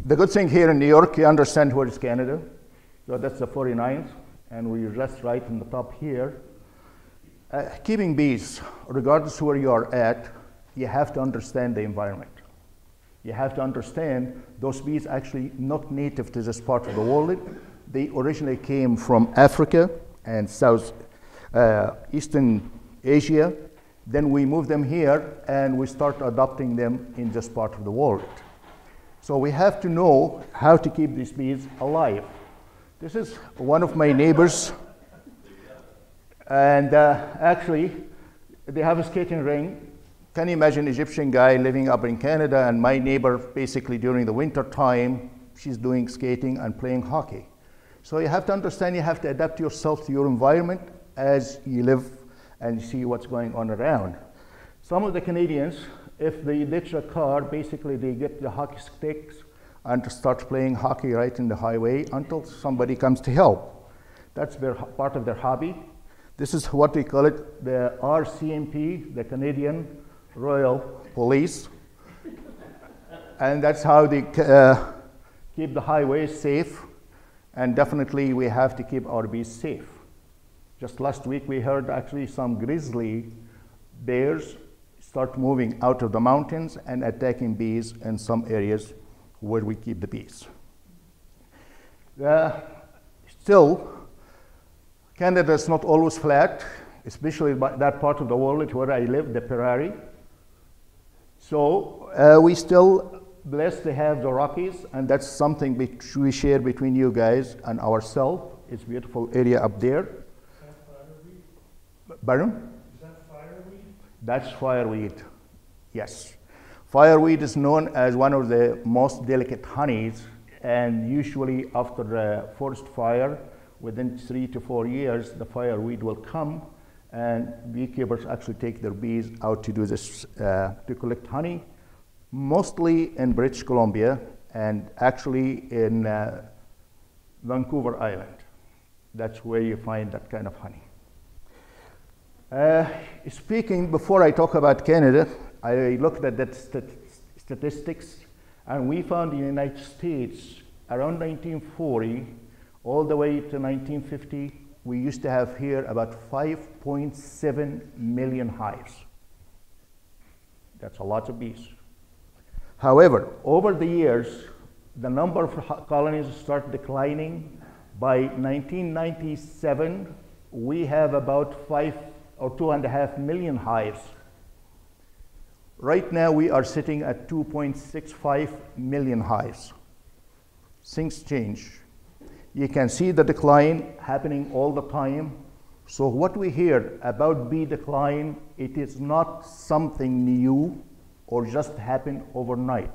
The good thing here in New York, you understand where is Canada. So that's the 49th, and we're just right in the top here. Keeping bees, regardless where you are at, you have to understand the environment. You have to understand those bees actually not native to this part of the world. They originally came from Africa and Eastern Asia. Then we moved them here and we start adopting them in this part of the world. So we have to know how to keep these bees alive. This is one of my neighbors. And actually, they have a skating ring. Can you imagine an Egyptian guy living up in Canada, and my neighbor basically during the winter time, she's doing skating and playing hockey. So you have to understand, you have to adapt yourself to your environment as you live and see what's going on around. Some of the Canadians, if they ditch a car, basically they get the hockey sticks and start playing hockey right in the highway until somebody comes to help. That's part of their hobby. This is what we call it, the RCMP, the Canadian Royal Police. And that's how they keep the highways safe. And definitely we have to keep our bees safe. Just last week we heard actually some grizzly bears start moving out of the mountains and attacking bees in some areas where we keep the bees. Still, Canada is not always flat, especially that part of the world where I live, the prairie. So we still blessed to have the Rockies, and that's something which we share between you guys and ourselves. It's a beautiful area up there. Is that fireweed? Pardon? Is that fireweed? That's fireweed, yes. Fireweed is known as one of the most delicate honeys, and usually after a forest fire, within 3 to 4 years, the fireweed will come, and beekeepers actually take their bees out to do this, to collect honey, mostly in British Columbia and actually in Vancouver Island. That's where you find that kind of honey. Speaking, before I talk about Canada, I looked at that statistics, and we found in the United States around 1940 all the way to 1950, we used to have here about 5.7 million hives. That's a lot of bees. However, over the years, the number of colonies started declining. By 1997, we have about 5 or 2.5 million hives. Right now, we are sitting at 2.65 million hives. Things change. You can see the decline happening all the time. So what we hear about bee decline, it is not something new or just happen overnight.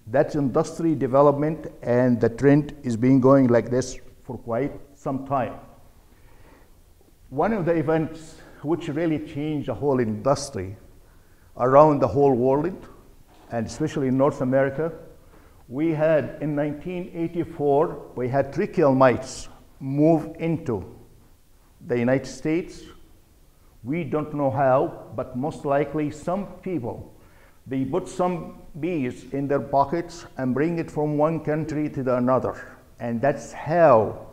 That's industry development, and the trend is being going like this for quite some time. One of the events which really changed the whole industry around the whole world, and especially in North America, we had in 1984, we had trichial mites move into the United States. We don't know how, but most likely some people, they put some bees in their pockets and bring it from one country to another. And that's how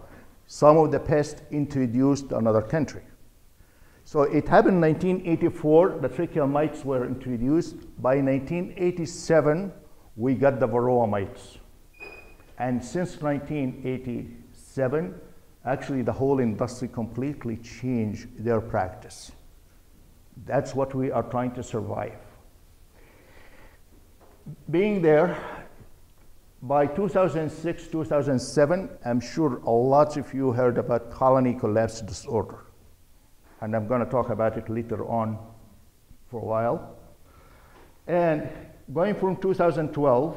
some of the pests introduced to another country. So it happened in 1984, the trichial mites were introduced. By 1987, we got the VARROA mites. And since 1987, actually the whole industry completely changed their practice. That's what we are trying to survive. Being there, by 2006, 2007, I'm sure a lot of you heard about colony collapse disorder. And I'm going to talk about it later on for a while. And going from 2012,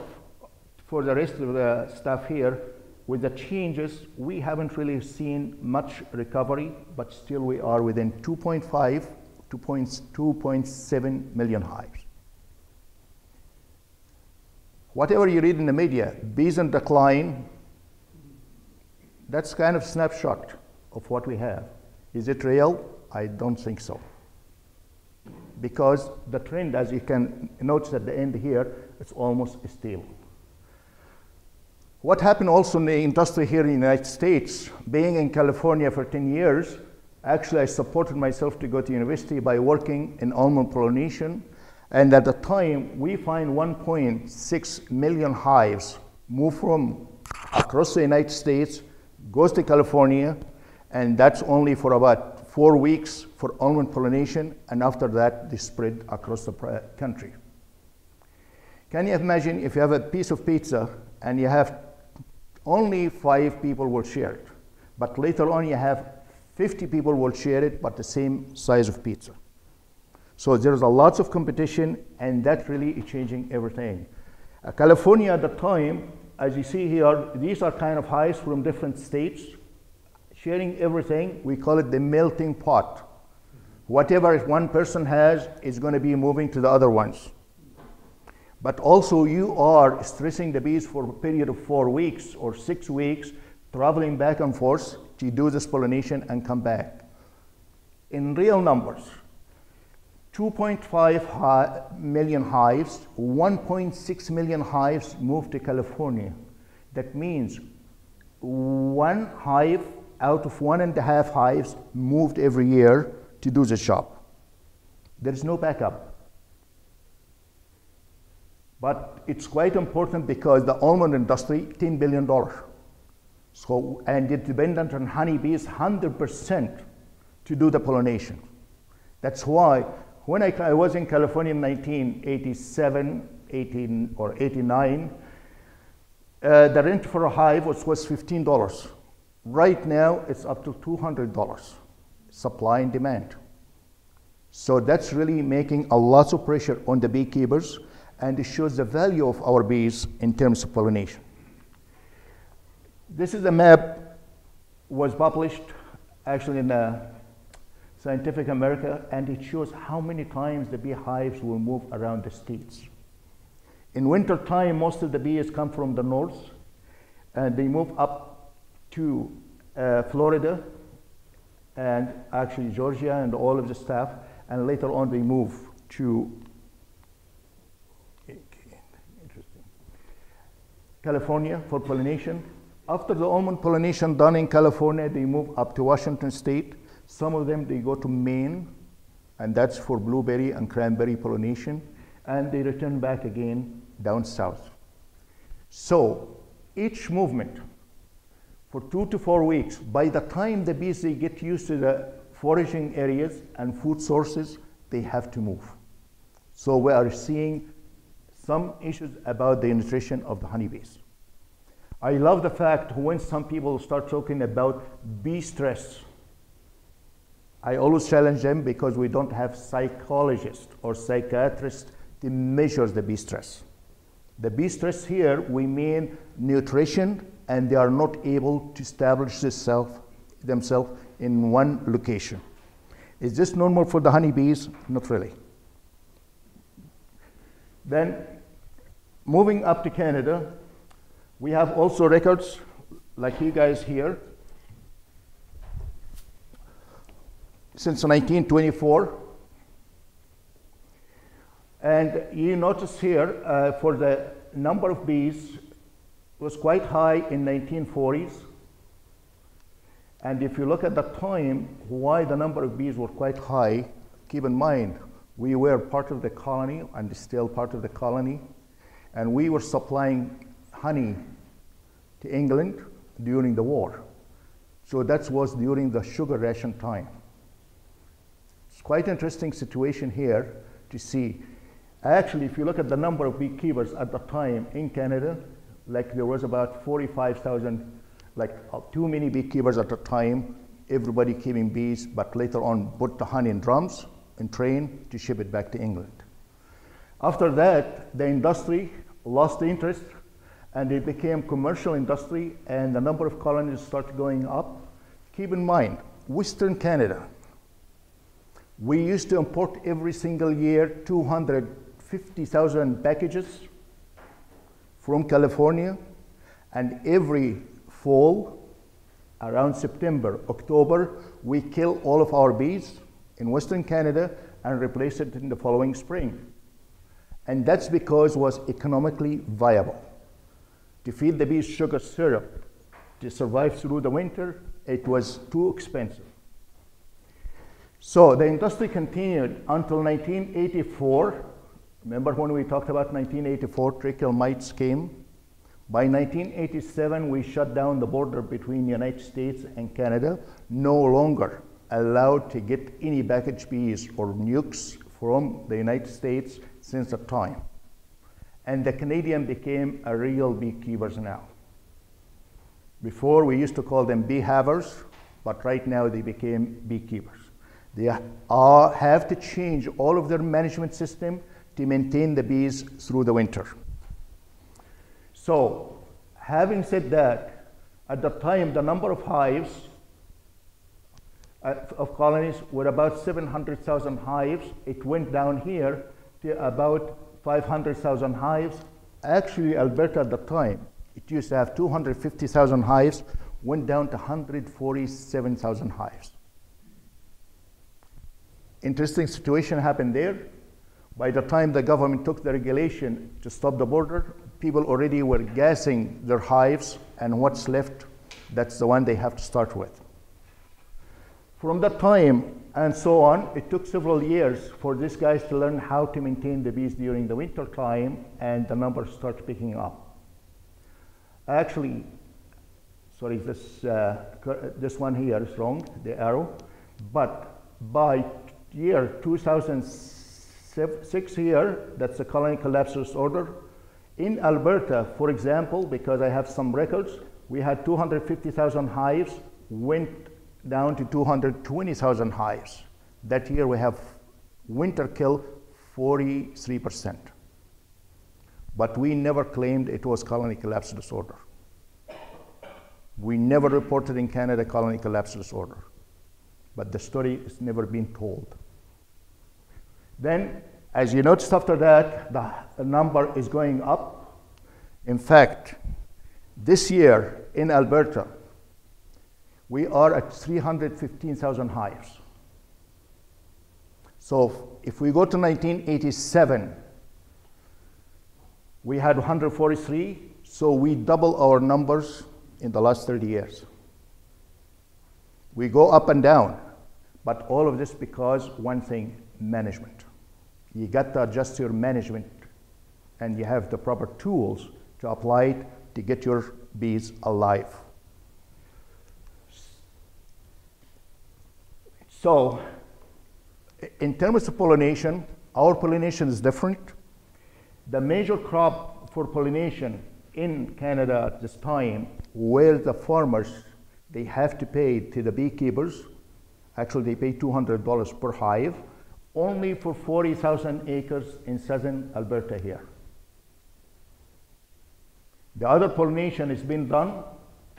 for the rest of the stuff here, with the changes, we haven't really seen much recovery, but still we are within 2.5 to 2.7 million hives. Whatever you read in the media, bees in decline, that's kind of snapshot of what we have. Is it real? I don't think so. Because the trend, as you can notice at the end here, it's almost stable. What happened also in the industry here in the United States, being in California for 10 years, actually I supported myself to go to university by working in almond pollination. And at the time, we find 1.6 million hives move from across the United States, goes to California, and that's only for about 4 weeks for almond pollination, and after that, they spread across the country. Can you imagine if you have a piece of pizza and you have only 5 people will share it, but later on you have 50 people will share it, but the same size of pizza. So there's a lots of competition, and that really is changing everything. California at the time, as you see here, these are kind of hives from different states, sharing everything. We call it the melting pot. Whatever one person has is going to be moving to the other ones. But also you are stressing the bees for a period of 4 weeks or 6 weeks, traveling back and forth to do this pollination and come back. In real numbers, 2.5 million hives, 1.6 million hives moved to California. That means 1 hive out of 1.5 hives moved every year to do the job. There is no backup. But it's quite important because the almond industry, $10 billion. So, and it's dependent on honeybees 100% to do the pollination. That's why when I was in California in 1987, 18 or 89, the rent for a hive was $15. Right now, it's up to $200, supply and demand. So that's really making a lot of pressure on the beekeepers, and it shows the value of our bees in terms of pollination. This is a map, was published actually in Scientific America, and it shows how many times the beehives will move around the states. In winter time, most of the bees come from the north, and they move up to Florida, and actually Georgia and all of the stuff, and later on they move to California for pollination. After the almond pollination done in California, they move up to Washington State. Some of them, they go to Maine, and that's for blueberry and cranberry pollination, and they return back again down south. So each movement for 2 to 4 weeks, by the time the bees, they get used to the foraging areas and food sources, they have to move. So we are seeing some issues about the nutrition of the honeybees. I love the fact when some people start talking about bee stress. I always challenge them because we don't have psychologists or psychiatrists to measure the bee stress. The bee stress here, we mean nutrition, and they are not able to establish themselves in one location. Is this normal for the honeybees? Not really. Then, moving up to Canada, we have also records like you guys here. Since 1924, and you notice here for the number of bees was quite high in 1940s, and if you look at the time why the number of bees were quite high, keep in mind we were part of the colony and still part of the colony, and we were supplying honey to England during the war. So that was during the sugar ration time. It's quite interesting situation here to see. Actually, if you look at the number of beekeepers at the time in Canada, like there was about 45,000, like too many beekeepers at the time, everybody keeping bees, but later on put the honey in drums and train to ship it back to England. After that, the industry lost the interest, and it became commercial industry, and the number of colonies started going up. Keep in mind, Western Canada, we used to import every single year 250,000 packages from California, and every fall, around September, October, we kill all of our bees in Western Canada and replace it in the following spring. And that's because it was economically viable. to feed the bees sugar syrup to survive through the winter, it was too expensive. So the industry continued until 1984. Remember when we talked about 1984, tracheal mites came? By 1987, we shut down the border between the United States and Canada, no longer allowed to get any packaged bees or nukes from the United States since that time. And the Canadian became a real beekeepers now. Before, we used to call them bee havers, but right now they became beekeepers. They have to change all of their management system to maintain the bees through the winter. So, having said that, at the time, the number of hives of colonies were about 700,000 hives. It went down here to about 500,000 hives. Actually, Alberta at the time, it used to have 250,000 hives, went down to 147,000 hives. Interesting situation happened there. By the time the government took the regulation to stop the border, people already were gassing their hives, and what's left, that's the one they have to start with. From that time and so on, it took several years for these guys to learn how to maintain the bees during the winter time, and the numbers start picking up. Actually, sorry, this one here is wrong, the arrow, but by year 2006 here, that's the colony collapse disorder. In Alberta, for example, because I have some records, we had 250,000 hives, went down to 220,000 hives. That year we have winter kill 43%. But we never claimed it was colony collapse disorder. We never reported in Canada colony collapse disorder. But the story has never been told. Then, as you noticed after that, the number is going up. In fact, this year in Alberta, we are at 315,000 hives. So if we go to 1987, we had 143, so we double our numbers in the last 30 years. We go up and down, but all of this because one thing, management. You got to adjust your management, and you have the proper tools to apply it to get your bees alive. So, in terms of pollination, our pollination is different. The major crop for pollination in Canada at this time, where the farmers, they have to pay to the beekeepers, actually they pay $200 per hive, only for 40,000 acres in southern Alberta here. The other pollination is being done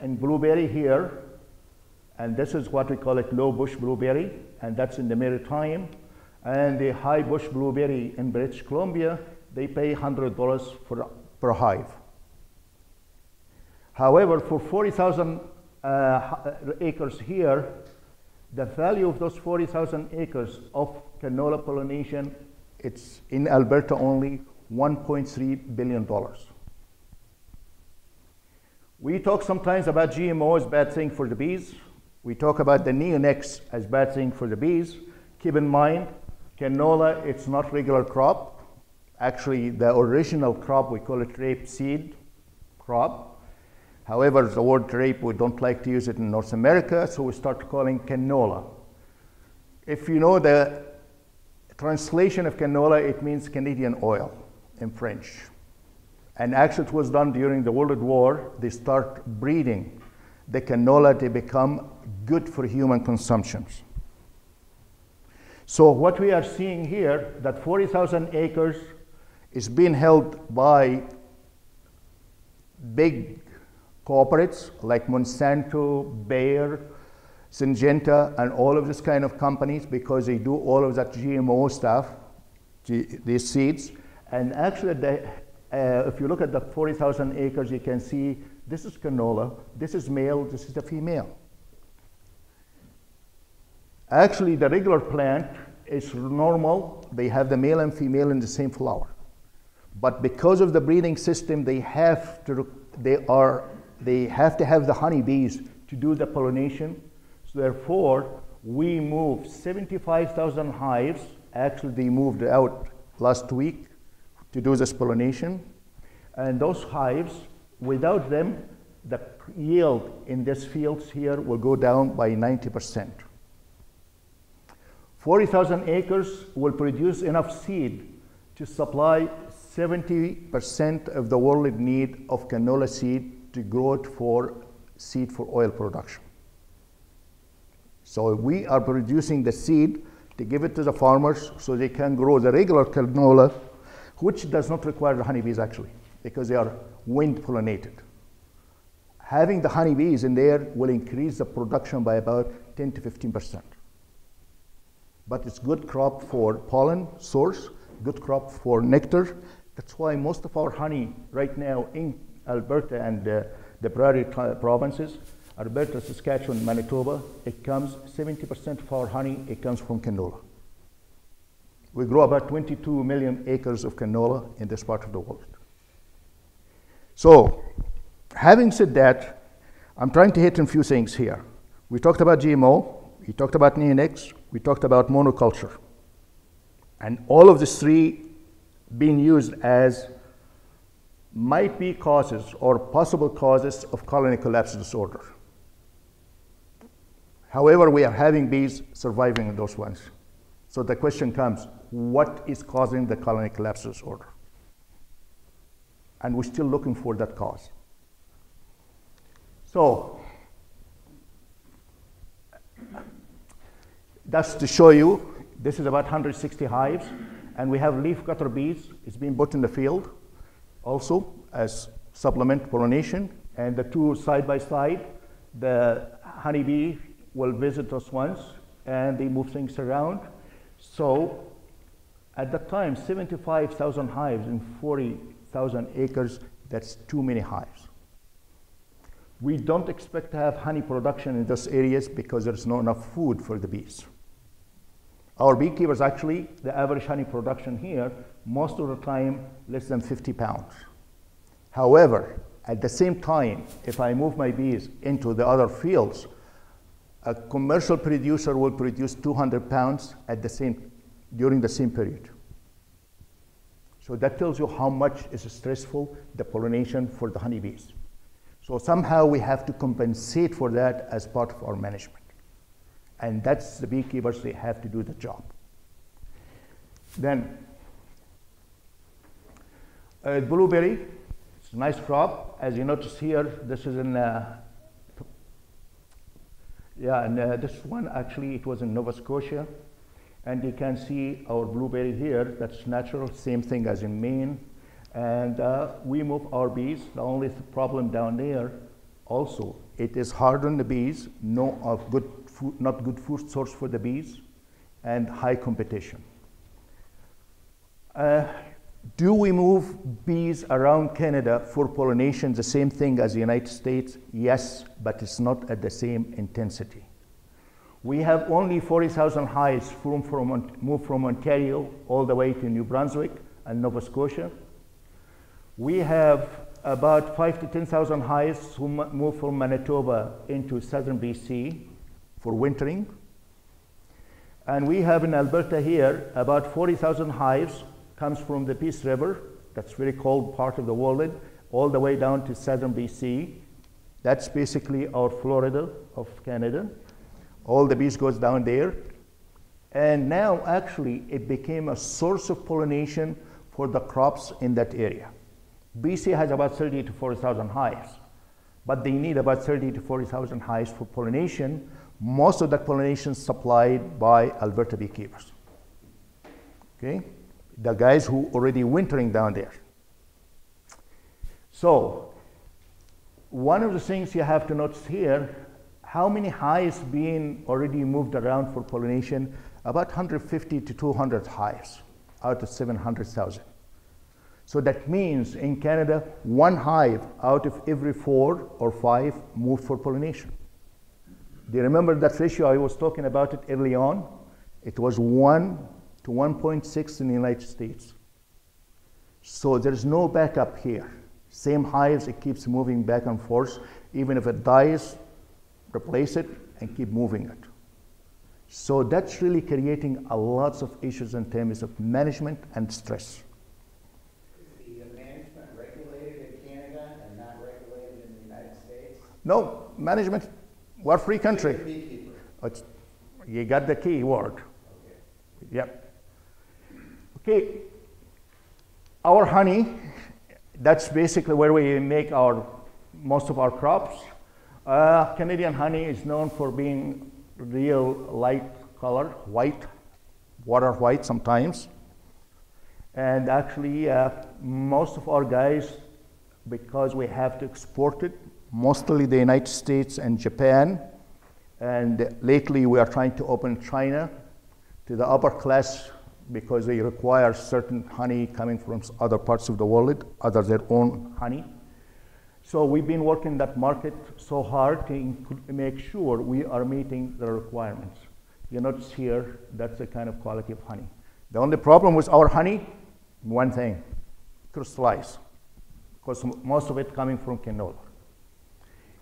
in blueberry here, and this is what we call it low bush blueberry, and that's in the Maritime. And the high bush blueberry in British Columbia, they pay $100 per hive. However, for 40,000 acres here, the value of those 40,000 acres of canola pollination, it's in Alberta only $1.3 billion. We talk sometimes about GMO as bad thing for the bees. We talk about the neonics as bad thing for the bees. Keep in mind, canola, it's not regular crop. Actually, the original crop, we call it rapeseed crop. However, the word rape, we don't like to use it in North America, so we start calling canola. If you know the translation of canola, it means Canadian oil in French. And actually, it was done during the World War. They start breeding the canola to become good for human consumption. So what we are seeing here, that 40,000 acres is being held by big corporates like Monsanto, Bayer, Syngenta, and all of this kind of companies, because they do all of that GMO stuff, these seeds. And actually, if you look at the 40,000 acres, you can see this is canola, this is male, this is the female. Actually, the regular plant is normal. They have the male and female in the same flower. But because of the breeding system, they have to they have to have the honeybees to do the pollination. So therefore, we moved 75,000 hives. Actually, they moved out last week to do this pollination. And those hives, without them, the yield in these fields here will go down by 90%. 40,000 acres will produce enough seed to supply 70% of the world need of canola seed to grow it for seed for oil production. So we are producing the seed to give it to the farmers so they can grow the regular canola, which does not require the honeybees actually, because they are wind pollinated. Having the honeybees in there will increase the production by about 10 to 15%. But it's good crop for pollen source, good crop for nectar. That's why most of our honey right now in Alberta and the prairie provinces, Alberta, Saskatchewan, Manitoba, it comes 70% of our honey, it comes from canola. We grow about 22 million acres of canola in this part of the world. So, having said that, I'm trying to hit on a few things here. We talked about GMO, we talked about neonics, we talked about monoculture. And all of these three being used as might be causes or possible causes of colony collapse disorder. However, we are having bees surviving in those ones. So the question comes, what is causing the colony collapse disorder? And we're still looking for that cause. So that's to show you, this is about 160 hives, and we have leaf cutter bees. It's been put in the field also as supplement pollination, and the two side by side, the honeybee will visit us once, and they move things around. So at that time, 75,000 hives in 40,000 acres, that's too many hives. We don't expect to have honey production in those areas because there's not enough food for the bees. Our beekeepers actually, the average honey production here, most of the time, less than 50 pounds. However, at the same time, if I move my bees into the other fields, a commercial producer will produce 200 pounds at the same, during the same period. So that tells you how much is stressful the pollination for the honeybees. So somehow we have to compensate for that as part of our management. And that's the beekeepers, they have to do the job. Then, blueberry, it's a nice crop. As you notice here, this is in, this one actually, it was in Nova Scotia. And you can see our blueberry here, that's natural, same thing as in Maine. And we move our bees. The only problem down there, also, it is hard on the bees, not good food source for the bees, and high competition. Do we move bees around Canada for pollination the same thing as the United States? Yes, but it's not at the same intensity. We have only 40,000 hives moved from Ontario all the way to New Brunswick and Nova Scotia. We have about 5,000 to 10,000 hives who move from Manitoba into southern BC for wintering. And we have in Alberta here about 40,000 hives comes from the Peace River, that's very cold part of the world, all the way down to southern BC. That's basically our Florida of Canada. All the bees goes down there. And now actually it became a source of pollination for the crops in that area. BC has about 30,000 to 40,000 hives, but they need about 30,000 to 40,000 hives for pollination. Most of that pollination is supplied by Alberta beekeepers. Okay, the guys who already wintering down there. So, one of the things you have to notice here, how many hives being already moved around for pollination? About 150 to 200 hives out of 700,000. So that means in Canada, one hive out of every 4 or 5 moved for pollination. Do you remember that ratio I was talking about it early on? It was 1 to 1.6 in the United States. So there's no backup here. Same hives, it keeps moving back and forth. Even if it dies, replace it and keep moving it. So that's really creating a lots of issues in terms of management and stress. Is the management regulated in Canada and not regulated in the United States? No, management, we're a free country. Beekeeper. You got the key word. Okay. Yep. Okay, our honey, that's basically where we make most of our crops. Canadian honey is known for being real light color, white, water white sometimes. And actually, most of our guys, because we have to export it, mostly the United States and Japan, and lately we are trying to open China to the upper class because they require certain honey coming from other parts of the world, other their own honey. So we've been working that market so hard to make sure we are meeting the requirements. You notice here, that's the kind of quality of honey. The only problem with our honey, one thing, crystallize, because most of it coming from canola.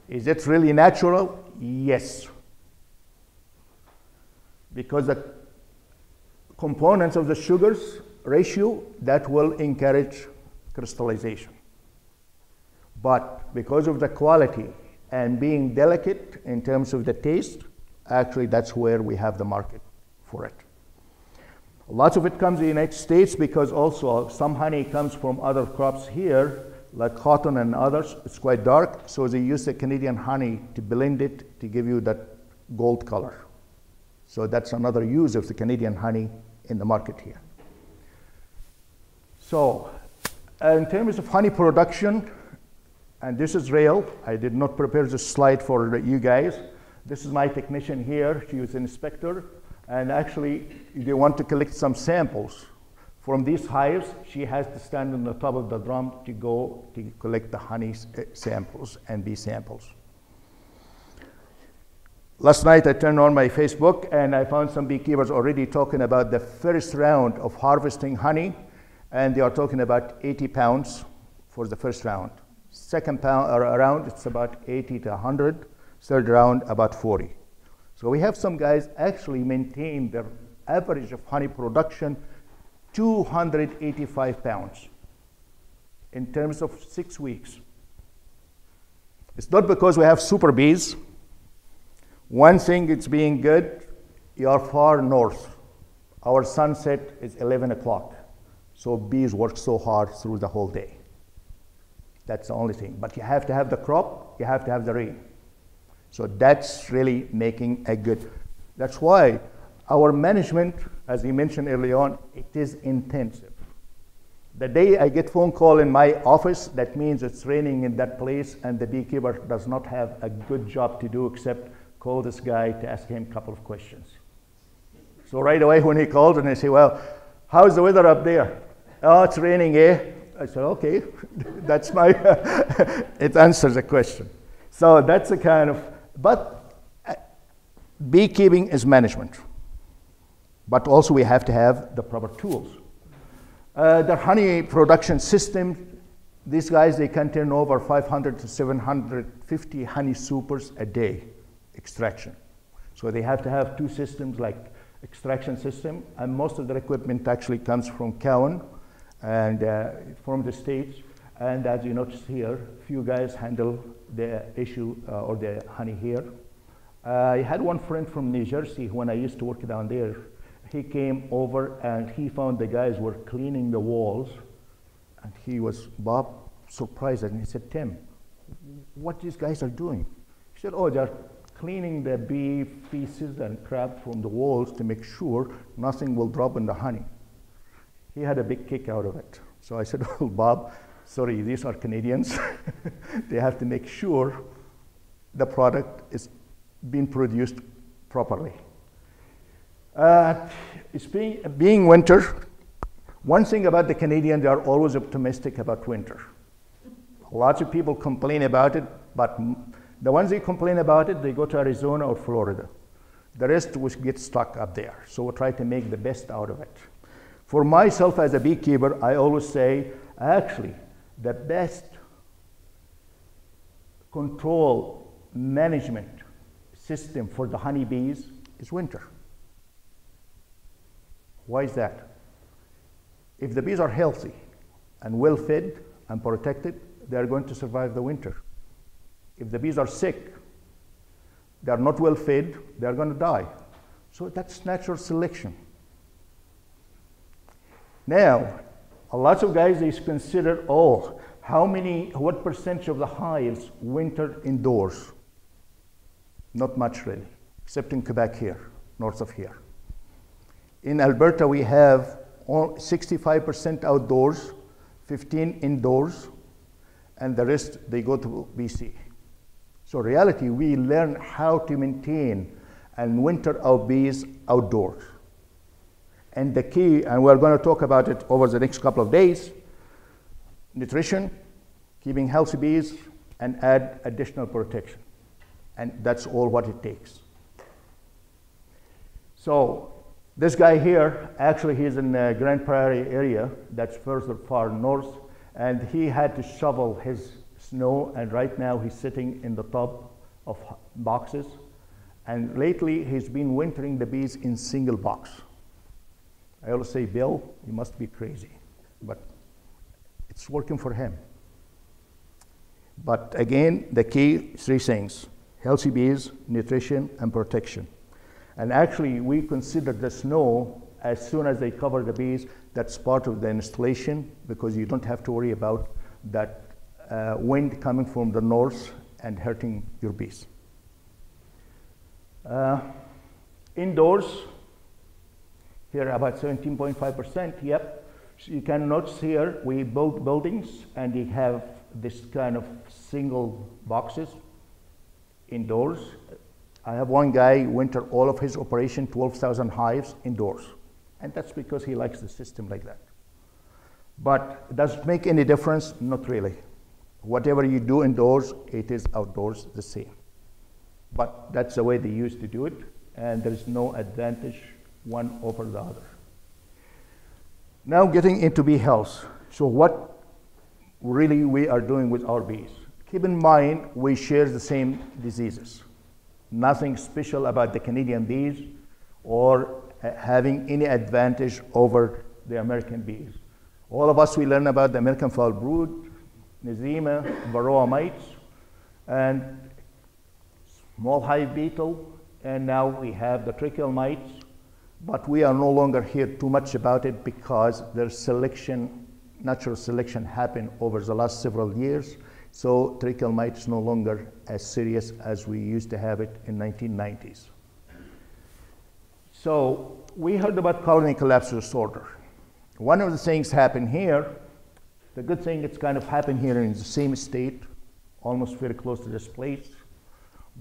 Is it really natural? Yes. Because the components of the sugars ratio, that will encourage crystallization. But because of the quality and being delicate in terms of the taste, actually that's where we have the market for it. Lots of it comes in the United States because also some honey comes from other crops here, like cotton and others. It's quite dark, so they use the Canadian honey to blend it to give you that gold color. So that's another use of the Canadian honey in the market here. So in terms of honey production, and this is real. I did not prepare this slide for you guys. This is my technician here. She was an inspector. And actually, they want to collect some samples from these hives. She has to stand on the top of the drum to go to collect the honey samples and bee samples. Last night, I turned on my Facebook, and I found some beekeepers already talking about the first round of harvesting honey, and they are talking about 80 pounds for the first round. Second round, it's about 80 to 100. Third round, about 40. So we have some guys actually maintain their average of honey production 285 pounds in terms of 6 weeks. It's not because we have super bees. One thing it's being good, you are far north. Our sunset is 11 o'clock. So bees work so hard through the whole day. That's the only thing. But you have to have the crop, you have to have the rain. So that's really making a good. That's why our management, as you mentioned early on, it is intensive. The day I get phone call in my office, that means it's raining in that place and the beekeeper does not have a good job to do except call this guy to ask him a couple of questions. So right away when he calls and I say, well, how's the weather up there? Oh, it's raining, eh? I said, okay, that's my, it answers the question. So that's a kind of, but beekeeping is management. But also we have to have the proper tools. The honey production system, these guys, they can turn over 500 to 750 honey supers a day, extraction. So they have to have two systems like extraction system, and most of their equipment actually comes from Cowan and from the States. And as you notice here, few guys handle the issue or the honey here. I had one friend from New Jersey when I used to work down there. He came over and he found the guys were cleaning the walls, and he was, Bob, surprised, and he said, Tim, what these guys are doing? He said, oh, they're cleaning the bee feces and crap from the walls to make sure nothing will drop in the honey. He had a big kick out of it. So I said, well, Bob, sorry, these are Canadians. They have to make sure the product is being produced properly. It's being winter. One thing about the Canadians, they are always optimistic about winter. Lots of people complain about it, but the ones who complain about it, they go to Arizona or Florida. The rest will get stuck up there. So we'll try to make the best out of it. For myself as a beekeeper, I always say, actually, the best control management system for the honeybees is winter. Why is that? If the bees are healthy and well fed and protected, they are going to survive the winter. If the bees are sick, they are not well fed, they are going to die. So that's natural selection. Now, a lot of guys, they consider, oh, what percentage of the hives winter indoors? Not much really, except in Quebec here, north of here. In Alberta, we have 65% outdoors, 15 indoors, and the rest, they go to BC. So in reality, we learn how to maintain and winter our bees outdoors. And the key, and we're going to talk about it over the next couple of days, nutrition, keeping healthy bees, and add additional protection. And that's all what it takes. So this guy here, actually he's in the Grand Prairie area, that's further far north, and he had to shovel his snow, and right now he's sitting in the top of boxes. And lately he's been wintering the bees in single box. I always say, Bill, you must be crazy, but it's working for him. But again, the key, 3 things: healthy bees, nutrition, and protection. And actually, we consider the snow, as soon as they cover the bees, that's part of the installation, because you don't have to worry about that wind coming from the north and hurting your bees. Indoors, here about 17.5%, yep. So you can notice here, we build buildings, and they have this kind of single boxes indoors. I have one guy winter all of his operation, 12,000 hives indoors. And that's because he likes the system like that. But does it make any difference? Not really. Whatever you do indoors, it is outdoors the same. But that's the way they used to do it, and there is no advantage one over the other. Now getting into bee health. So what really we are doing with our bees? Keep in mind, we share the same diseases. Nothing special about the Canadian bees or having any advantage over the American bees. All of us, we learn about the American foul brood, Nosema, Varroa mites, and small hive beetle, and now we have the trichial mites, but we are no longer here too much about it because there's selection, natural selection happened over the last several years, so trichial mite is no longer as serious as we used to have it in 1990s. So we heard about colony collapse disorder. One of the things happened here, the good thing, it's kind of happened here in the same state, almost very close to this place.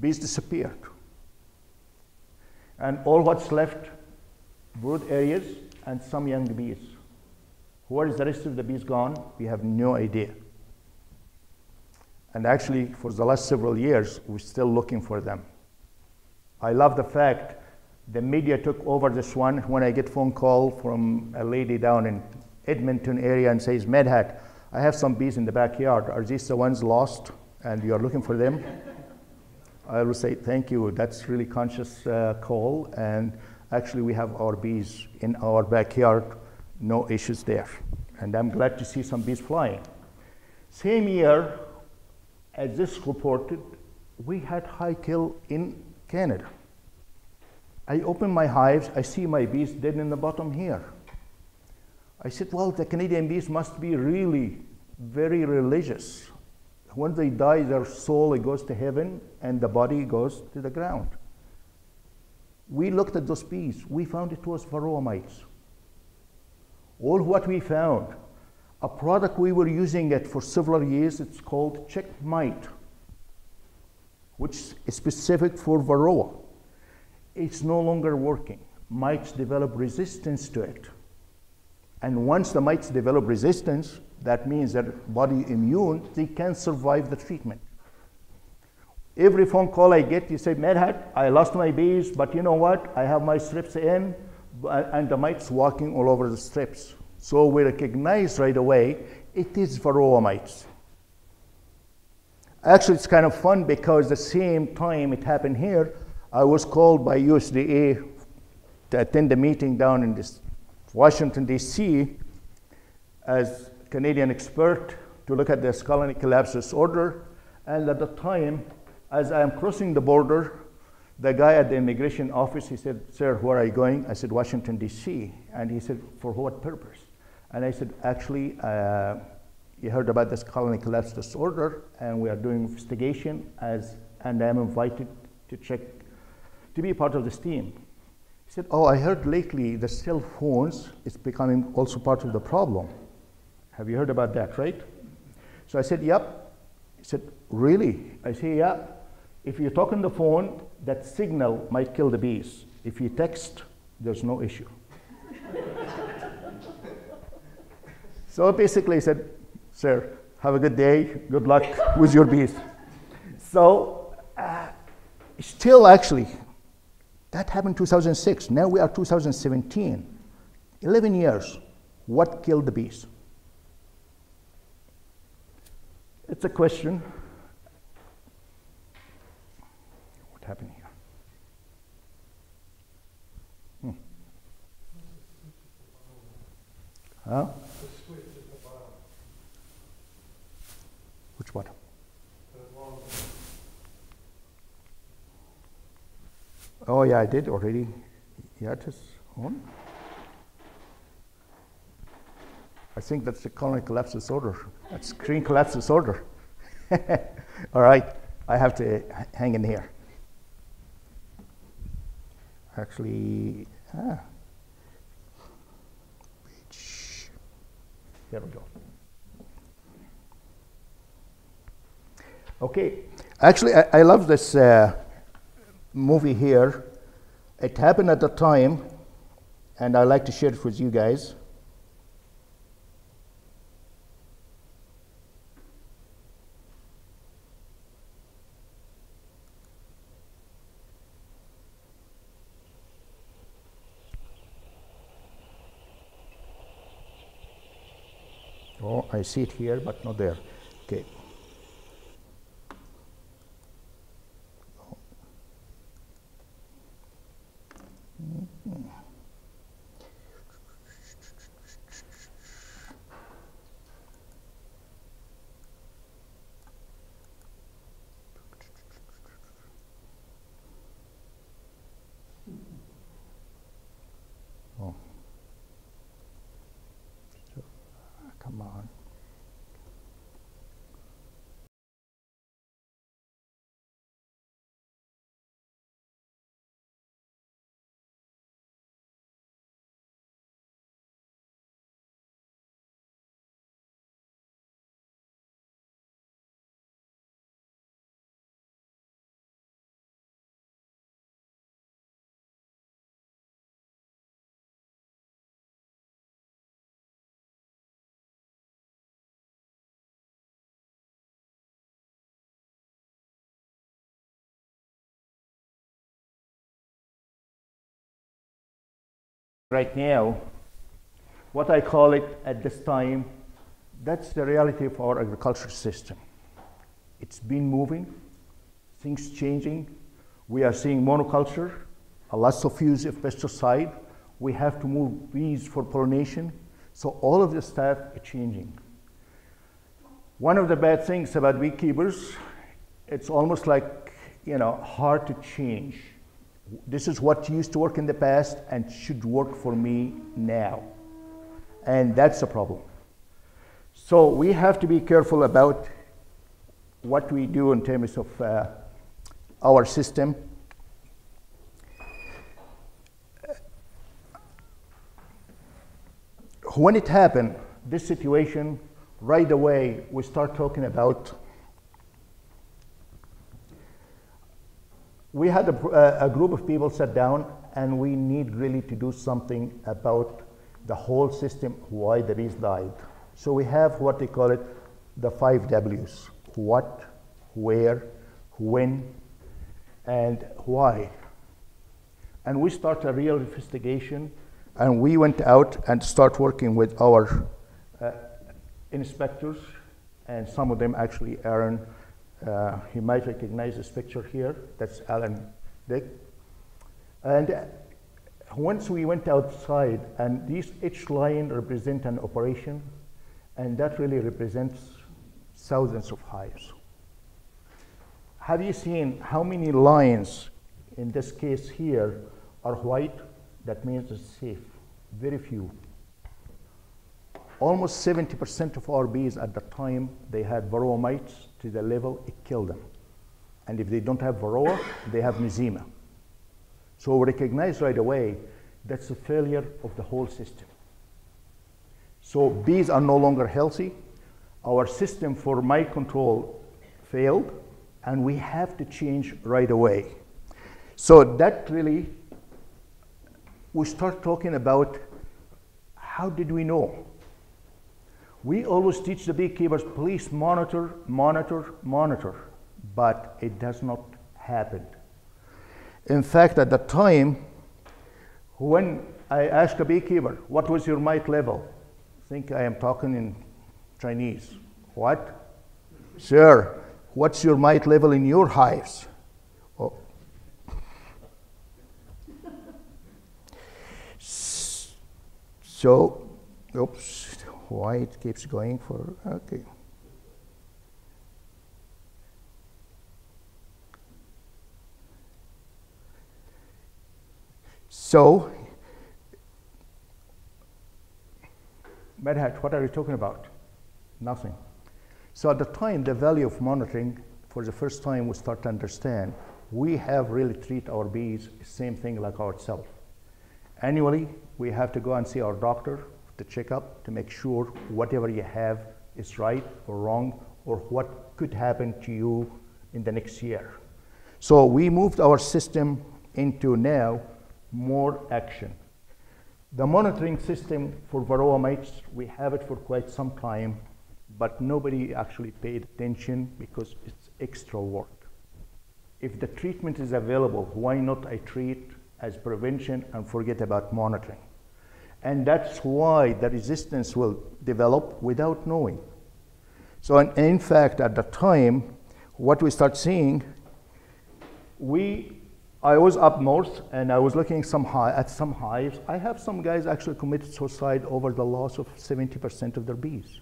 Bees disappeared. And all what's left, brood areas and some young bees. Where is the rest of the bees gone? We have no idea. And actually, for the last several years, we're still looking for them. I love the fact the media took over this one. When I get phone call from a lady down in Edmonton area and says, Medhat, I have some bees in the backyard. Are these the ones lost and you're looking for them? I will say, thank you. That's really conscious call. And actually, we have our bees in our backyard. No issues there. And I'm glad to see some bees flying. Same year, as this reported, we had high kill in Canada. I open my hives, I see my bees dead in the bottom here. I said, well, the Canadian bees must be really very religious. When they die, their soul goes to heaven and the body goes to the ground. We looked at those bees. We found it was Varroa mites. All what we found, a product we were using it for several years, it's called check mite, which is specific for Varroa. It's no longer working. Mites develop resistance to it. And once the mites develop resistance, that means that body immune, they can survive the treatment. Every phone call I get, you say, Medhat, I lost my bees, but you know what? I have my strips in, and the mites walking all over the strips. So we recognize right away, it is Varroa mites. Actually, it's kind of fun because the same time it happened here, I was called by USDA to attend a meeting down in Washington, D.C. as Canadian expert to look at this colony collapse disorder. And at the time, as I am crossing the border, the guy at the immigration office, he said, "Sir, where are you going?" I said, "Washington, D.C." And he said, "For what purpose?" And I said, "Actually, you heard about this colony collapse disorder, and we are doing investigation and I'm invited to check, to be part of this team." He said, "Oh, I heard lately the cell phones is becoming also part of the problem. Have you heard about that, right?" So I said, "Yep." He said, "Really?" I said, "Yeah. If you talk on the phone, that signal might kill the bees. If you text, there's no issue." So basically he said, "Sir, have a good day. Good luck with your bees." So still actually, that happened 2006. Now we are 2017. 11 years. What killed the bees? It's a question. What happened here? Huh? The switch at the bottom. Which one? The long one. Oh yeah, I did already. Yeah, it is on. I think that's the colony collapse disorder. That's screen collapse disorder. All right, I have to hang in here. Actually, here we go. Okay, actually, I love this movie here. It happened at the time, and I like to share it with you guys. Oh, I see it here, but not there. Okay. Oh. Come on. Right now, what I call it at this time, that's the reality of our agriculture system. It's been moving, things changing. We are seeing monoculture, a lots of use of pesticide. We have to move bees for pollination. So all of this stuff is changing. One of the bad things about beekeepers, it's almost like, hard to change. This is what used to work in the past and should work for me now. And that's a problem. So we have to be careful about what we do in terms of our system. When it happened, this situation, right away, we start talking about. We had a group of people sat down, and we need really to do something about the whole system, why the bees died. So we have what they call it, the 5 W's: what, where, when, and why. And we start a real investigation, and we went out and start working with our inspectors, and some of them actually are You might recognize this picture here. That's Alan Dick. And once we went outside, and each line represents an operation, and that really represents thousands of hives. Have you seen how many lines, in this case here, are white? That means it's safe. Very few. Almost 70% of our bees at the time, they had varroa mites to the level it killed them. And if they don't have varroa, they have nosema. So we recognize right away that's a failure of the whole system. So bees are no longer healthy. Our system for mite control failed, and we have to change right away. So that really, we start talking about how did we know? We always teach the beekeepers, please monitor, monitor, monitor, but it does not happen. In fact, at the time, when I asked a beekeeper, what was your mite level? I think I am talking in Chinese. What? Sir, what's your mite level in your hives? Oh. So, oops. Why it keeps going for, okay. So, Medhat, what are you talking about? Nothing. So at the time, the value of monitoring, for the first time we start to understand, we have really treat our bees the same thing like ourselves. Annually, we have to go and see our doctor, to check up to make sure whatever you have is right or wrong, or what could happen to you in the next year. So we moved our system into now more action. The monitoring system for varroa mites, we have it for quite some time, but nobody actually paid attention because it's extra work. If the treatment is available, why not I treat as prevention and forget about monitoring? And that's why the resistance will develop without knowing. So in fact, at the time, what we start seeing, I was up north and I was looking at some hives. I have some guys actually committed suicide over the loss of 70% of their bees.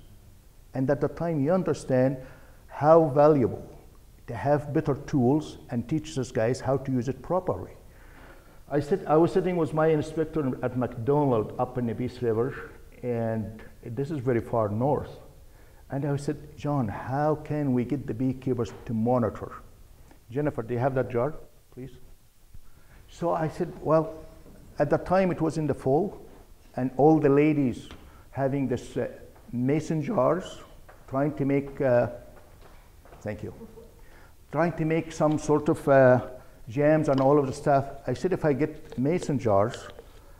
And at the time, you understand how valuable to have better tools and teach those guys how to use it properly. I was sitting with my inspector at McDonald up in the Peace River, and this is very far north. And I said, John, how can we get the beekeepers to monitor? Jennifer, do you have that jar, please? So I said, well, at the time it was in the fall, and all the ladies having this mason jars, trying to make, thank you, trying to make some sort of jams and all of the stuff. I said, if I get mason jars,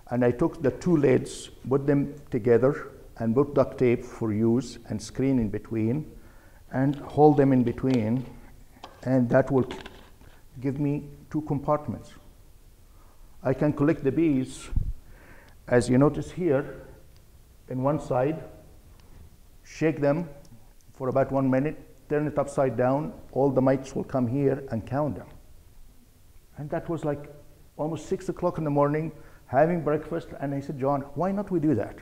and I took the two lids, put them together, and put duct tape for use, and screen in between, and hold them in between, and that will give me 2 compartments. I can collect the bees, as you notice here, in one side, shake them for about 1 minute, turn it upside down, all the mites will come here and count them. And that was like almost 6 o'clock in the morning, having breakfast, and I said, John, why not we do that?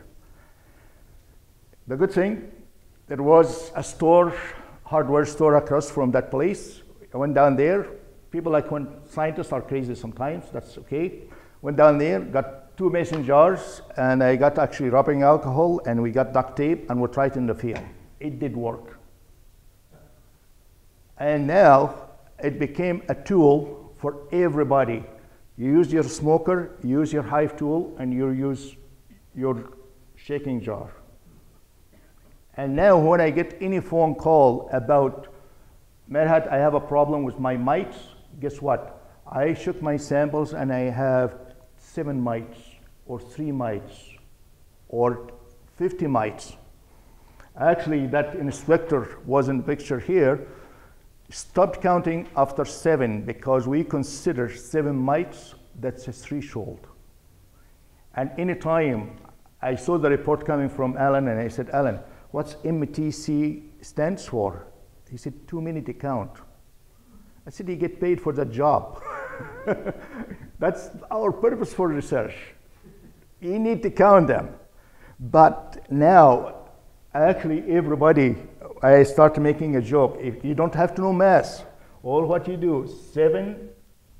The good thing, there was a store, hardware store across from that place. I went down there. People like when scientists are crazy sometimes, that's okay. Went down there, got 2 mason jars, and I got actually rubbing alcohol, and we got duct tape, and we tried it in the field. It did work. And now it became a tool for everybody. You use your smoker, you use your hive tool, and you use your shaking jar. And now when I get any phone call about, Medhat, I have a problem with my mites, guess what? I shook my samples and I have 7 mites, or 3 mites, or 50 mites. Actually, that inspector was in the picture here, stopped counting after 7 because we consider 7 mites, that's a threshold. And anytime I saw the report coming from Alan, and I said, Alan, what's MTC stands for? He said, too many to count. I said, you get paid for the job. That's our purpose for research. You need to count them. But now, actually, everybody, I start making a joke. If you don't have to know math, all what you do, 7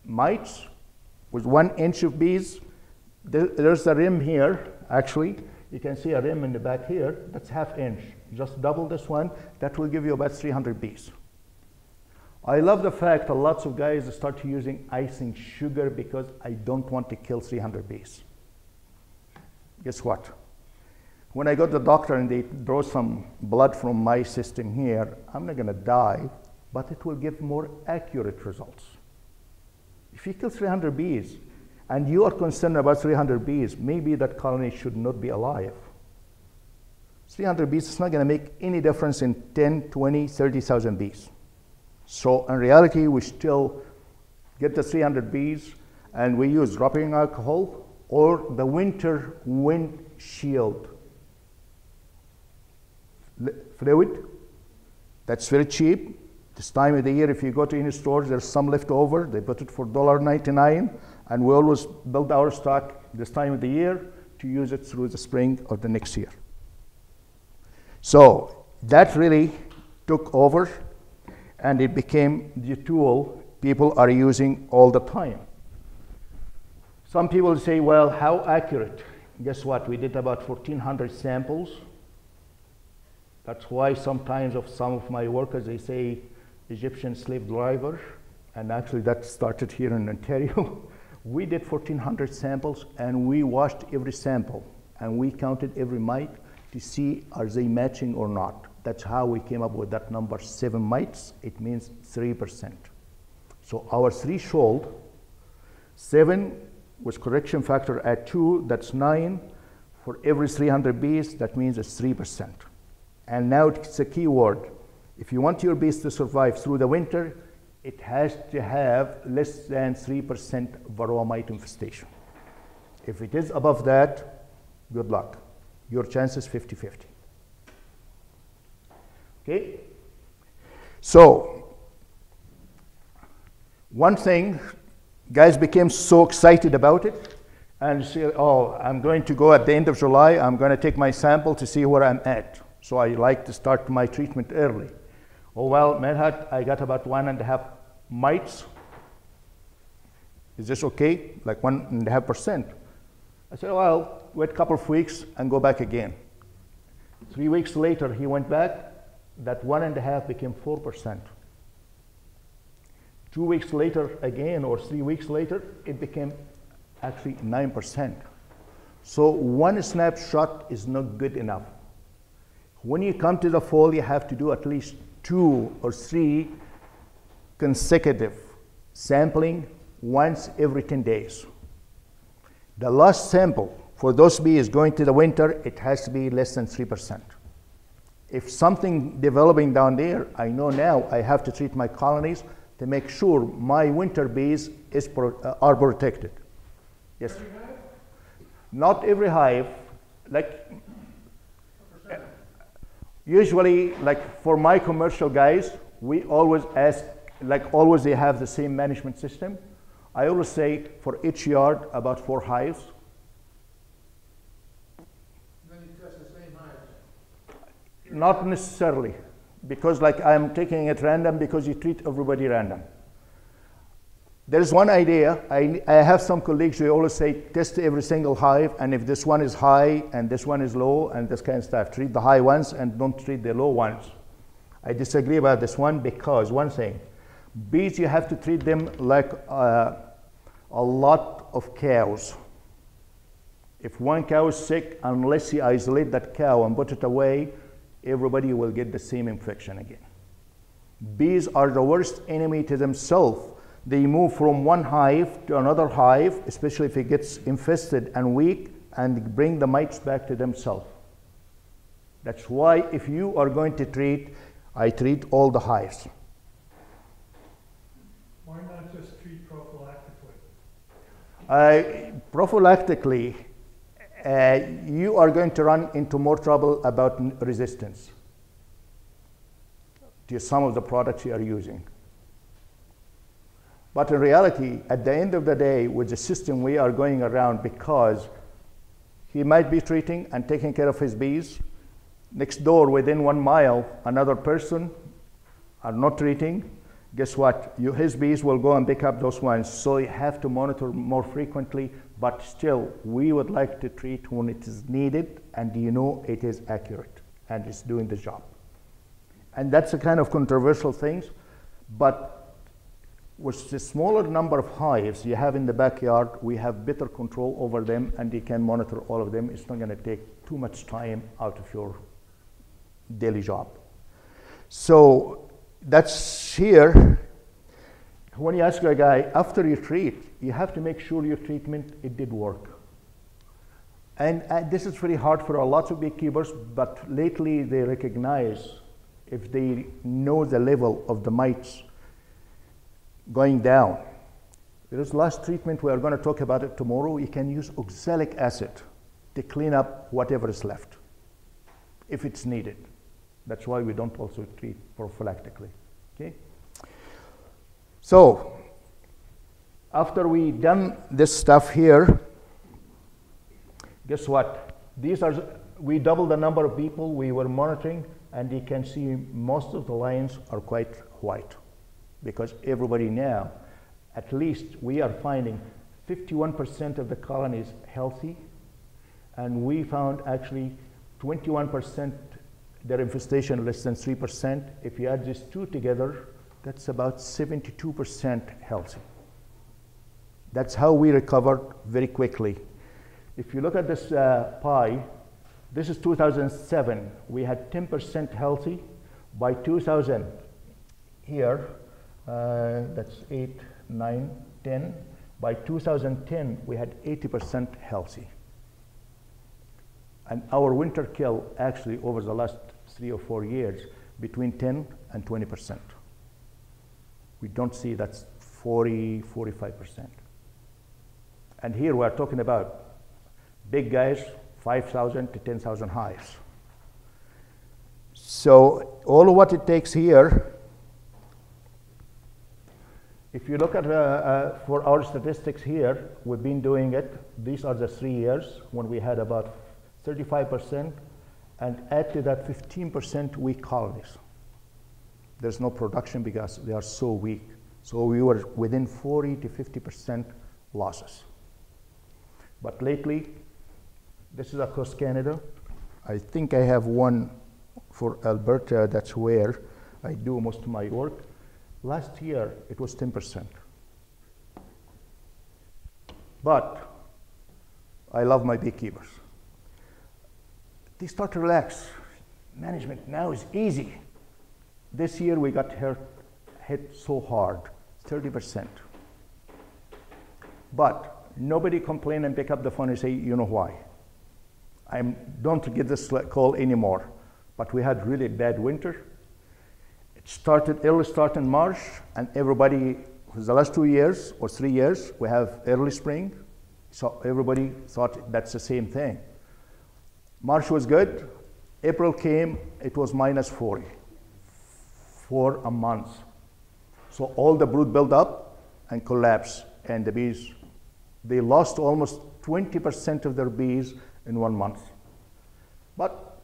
mites with 1 inch of bees. There's a rim here, actually. You can see a rim in the back here. That's ½ inch. Just double this one. That will give you about 300 bees. I love the fact that lots of guys start using icing sugar because I don't want to kill 300 bees. Guess what? When I go to the doctor and they draw some blood from my system here, I'm not going to die, but it will give more accurate results. If you kill 300 bees and you are concerned about 300 bees, maybe that colony should not be alive. 300 bees is not going to make any difference in 10, 20, 30,000 bees. So in reality, we still get the 300 bees and we use dropping alcohol or the winter wind shield fluid. That's very cheap. This time of the year, if you go to any store, there's some left over. They put it for $1.99, and we always build our stock this time of the year to use it through the spring of the next year. So that really took over, and it became the tool people are using all the time. Some people say, well, how accurate? Guess what? We did about 1,400 samples. That's why sometimes of some of my workers, they say Egyptian slave driver, and actually that started here in Ontario. We did 1,400 samples, and we washed every sample, and we counted every mite to see are they matching or not. That's how we came up with that number, 7 mites. It means 3%. So our threshold, 7 with correction factor at 2, that's 9. For every 300 bees, that means it's 3%. And now it's a key word. If you want your bees to survive through the winter, it has to have less than 3% varroa mite infestation. If it is above that, good luck. Your chance is 50-50. Okay? So, one thing, guys became so excited about it and say, oh, I'm going to go at the end of July, I'm going to take my sample to see where I'm at. So I like to start my treatment early. Oh, well, Medhat, I got about 1.5 mites. Is this okay? Like 1.5%. I said, well, wait a couple of weeks and go back again. 3 weeks later, he went back. That 1.5 became 4%. 2 weeks later again, or 3 weeks later, it became actually 9%. So one snapshot is not good enough. When you come to the fall, you have to do at least 2 or 3 consecutive sampling once every 10 days. The last sample for those bees going to the winter, it has to be less than 3%. If something developing down there, I know now I have to treat my colonies to make sure my winter bees are protected. Yes? Every hive? Not every hive. Like, usually, like for my commercial guys, we always ask, like always they have the same management system. I always say for each yard, about 4 hives. Then you test the same hives. Not necessarily, because like I'm taking it random because you treat everybody random. There's one idea. I have some colleagues who always say test every single hive, and if this one is high and this one is low and this kind of stuff, treat the high ones and don't treat the low ones. I disagree about this one because one thing, bees you have to treat them like a lot of cows. If one cow is sick, unless you isolate that cow and put it away, everybody will get the same infection again. Bees are the worst enemy to themselves. They move from one hive to another hive, especially if it gets infested and weak, and bring the mites back to themselves. That's why if you are going to treat, I treat all the hives. Why not just treat prophylactically? Prophylactically, you are going to run into more trouble about resistance. to some of the products you are using. But in reality, at the end of the day, with the system we are going around, because he might be treating and taking care of his bees, next door within 1 mile, another person are not treating, guess what? His bees will go and pick up those ones. So you have to monitor more frequently, but still, we would like to treat when it is needed and you know it is accurate and it's doing the job. And that's a kind of controversial things, but with the smaller number of hives you have in the backyard, we have better control over them and you can monitor all of them. It's not going to take too much time out of your daily job. So that's here. When you ask a guy, after you treat, you have to make sure your treatment, it did work. And this is very hard for a lot of beekeepers, but lately they recognize, if they know the level of the mites going down. There is last treatment, we are going to talk about it tomorrow. You can use oxalic acid to clean up whatever is left, if it's needed. That's why we don't also treat prophylactically, okay? So, after we done this stuff here, guess what? We doubled the number of people we were monitoring, and you can see most of the lines are quite white, because everybody now, at least we are finding 51% of the colonies healthy, and we found actually 21% their infestation less than 3%. If you add these two together, that's about 72% healthy. That's how we recovered very quickly. If you look at this pie, this is 2007. We had 10% healthy. By 2000, here, that's 8, 9, 10. By 2010, we had 80% healthy. And our winter kill, actually, over the last 3 or 4 years, between 10 and 20%. We don't see that's 40, 45%. And here we're talking about big guys, 5,000 to 10,000 hives. So all of what it takes here, if you look at for our statistics here, we've been doing it. These are the 3 years when we had about 35%, and add to that 15% weak colonies. There's no production because they are so weak. So we were within 40 to 50% losses. But lately, this is across Canada. I think I have one for Alberta, that's where I do most of my work. Last year, it was 10%. But I love my beekeepers. They start to relax. Management now is easy. This year we got hit so hard, 30%. But nobody complain and pick up the phone and say, you know why? I don't get this call anymore. But we had really bad winter. It started, early start in March, and everybody, for the last 2 years or 3 years, we have early spring. So everybody thought that's the same thing. March was good. April came, it was minus 40 for a month. So all the brood built up and collapsed, and the bees, they lost almost 20% of their bees in 1 month. But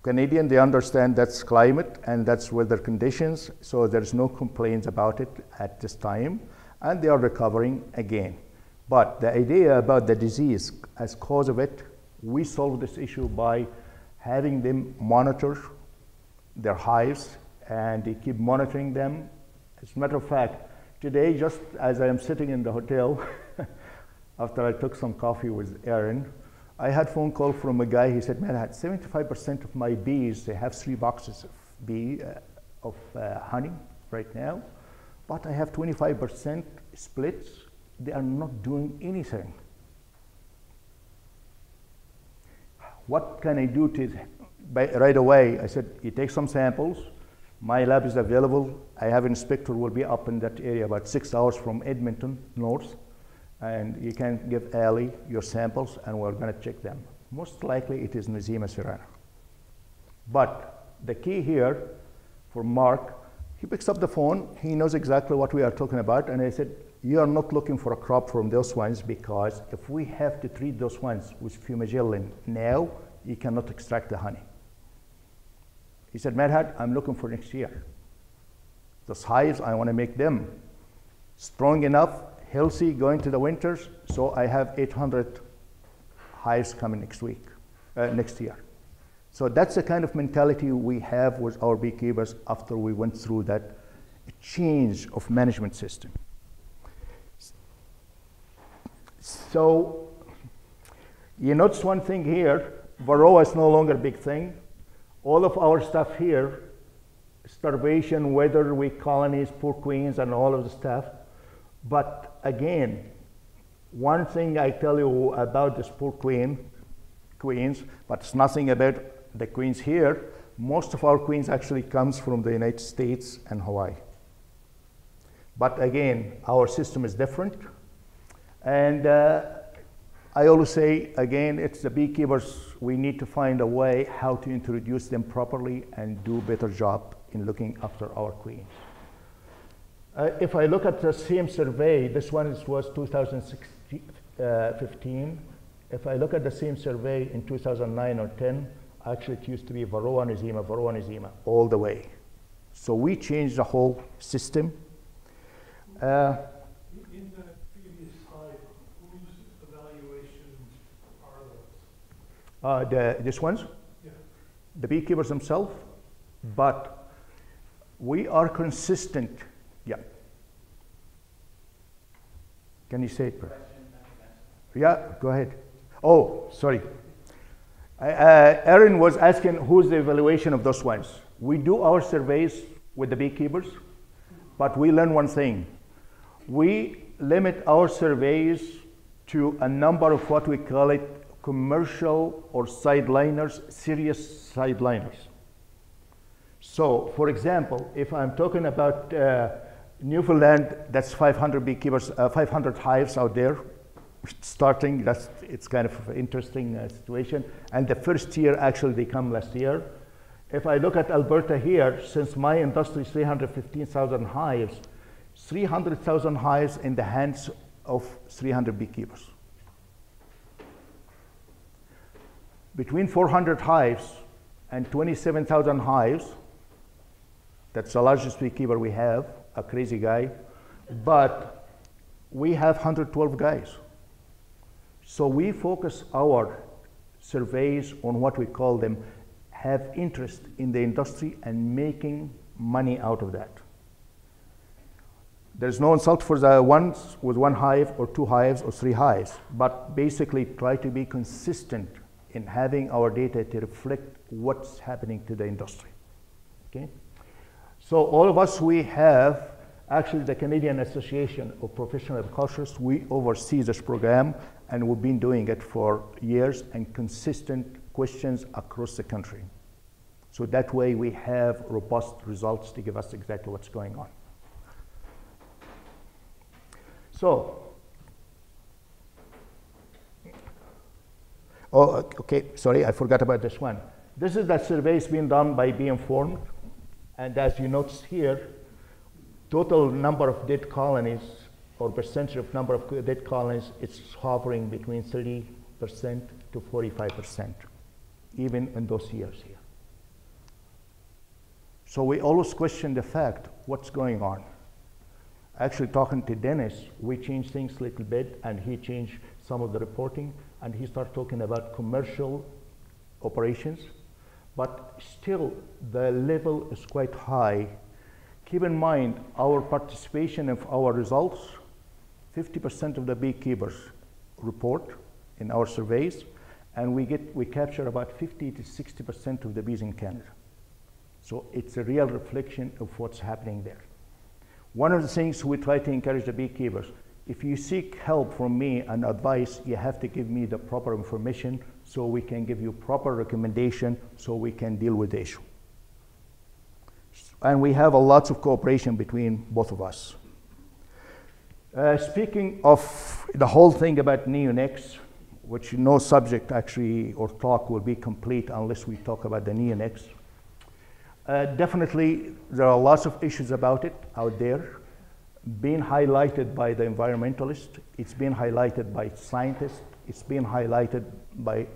Canadian, they understand that's climate and that's weather conditions, so there's no complaints about it at this time, and they are recovering again. But the idea about the disease as cause of it, we solve this issue by having them monitor their hives, and they keep monitoring them. As a matter of fact, today, just as I am sitting in the hotel, after I took some coffee with Aaron, I had a phone call from a guy. He said, man, I had 75% of my bees, they have 3 boxes of honey right now, but I have 25% splits. They are not doing anything. What can I do to, right away, I said, you take some samples. My lab is available. I have an inspector will be up in that area about 6 hours from Edmonton north. And you can give Ali your samples, and we're going to check them. Most likely it is Nosema serrana. But the key here, for Mark. He picks up the phone. He knows exactly what we are talking about. And I said, you are not looking for a crop from those ones, because if we have to treat those ones with fumagillin now, you cannot extract the honey. He said, Medhat, I'm looking for next year. Those hives, I want to make them strong enough, healthy, going to the winters, so I have 800 hives coming next year. So that's the kind of mentality we have with our beekeepers after we went through that change of management system. So you notice one thing here, VARROA is no longer a big thing. All of our stuff here, starvation, weather, weak colonies, poor queens, and all of the stuff. But again, one thing I tell you about this poor queens, but it's nothing about the queens here. Most of our queens actually comes from the United States and Hawaii. But again, our system is different. And I always say, again, it's the beekeepers, we need to find a way how to introduce them properly and do a better job in looking after our queens. If I look at the same survey, this one was 2015. If I look at the same survey in 2009 or 10, actually it used to be VARROA Nizima, all the way. So we changed the whole system. In the previous slide, whose evaluations are those? These ones? Yeah. The beekeepers themselves, but we are consistent. Yeah. Can you say it? Yeah, go ahead. Oh, sorry. Aaron was asking who's the evaluation of those ones. We do our surveys with the beekeepers, but we learn one thing. We limit our surveys to a number of what we call it commercial or sideliners, serious sideliners. So, for example, if I'm talking about Newfoundland, that's 500 beekeepers, 500 hives out there starting. It's kind of an interesting situation. And the first year, actually, they come last year. If I look at Alberta here, since my industry is 315,000 hives, 300,000 hives in the hands of 300 beekeepers. Between 400 hives and 27,000 hives, that's the largest beekeeper we have, a crazy guy, but we have 112 guys. So we focus our surveys on what we call them, have interest in the industry and making money out of that. There's no insult for the ones with one hive or two hives or three hives, but basically try to be consistent in having our data to reflect what's happening to the industry, okay? So all of us, we have, actually the Canadian Association of Professional Apiculturists, we oversee this program, and we've been doing it for years, and consistent questions across the country. So that way we have robust results to give us exactly what's going on. So, oh, okay, sorry, I forgot about this one. This is the surveys being done by Be Informed, and as you notice here, total number of dead colonies or percentage of number of dead colonies, it's hovering between 30% to 45%, even in those years here. So we always question the fact, what's going on? Actually talking to Dennis, we changed things a little bit, and he changed some of the reporting, and he started talking about commercial operations, but still the level is quite high. Keep in mind, our participation of our results, 50% of the beekeepers report in our surveys, and we capture about 50 to 60% of the bees in Canada. So it's a real reflection of what's happening there. One of the things we try to encourage the beekeepers, if you seek help from me and advice, you have to give me the proper information so we can give you proper recommendation so we can deal with the issue. And we have a lot of cooperation between both of us. Speaking of the whole thing about neonics, which no subject actually or talk will be complete unless we talk about the neonics. Definitely, there are lots of issues about it out there, being highlighted by the environmentalists, it's been highlighted by scientists, it's been highlighted by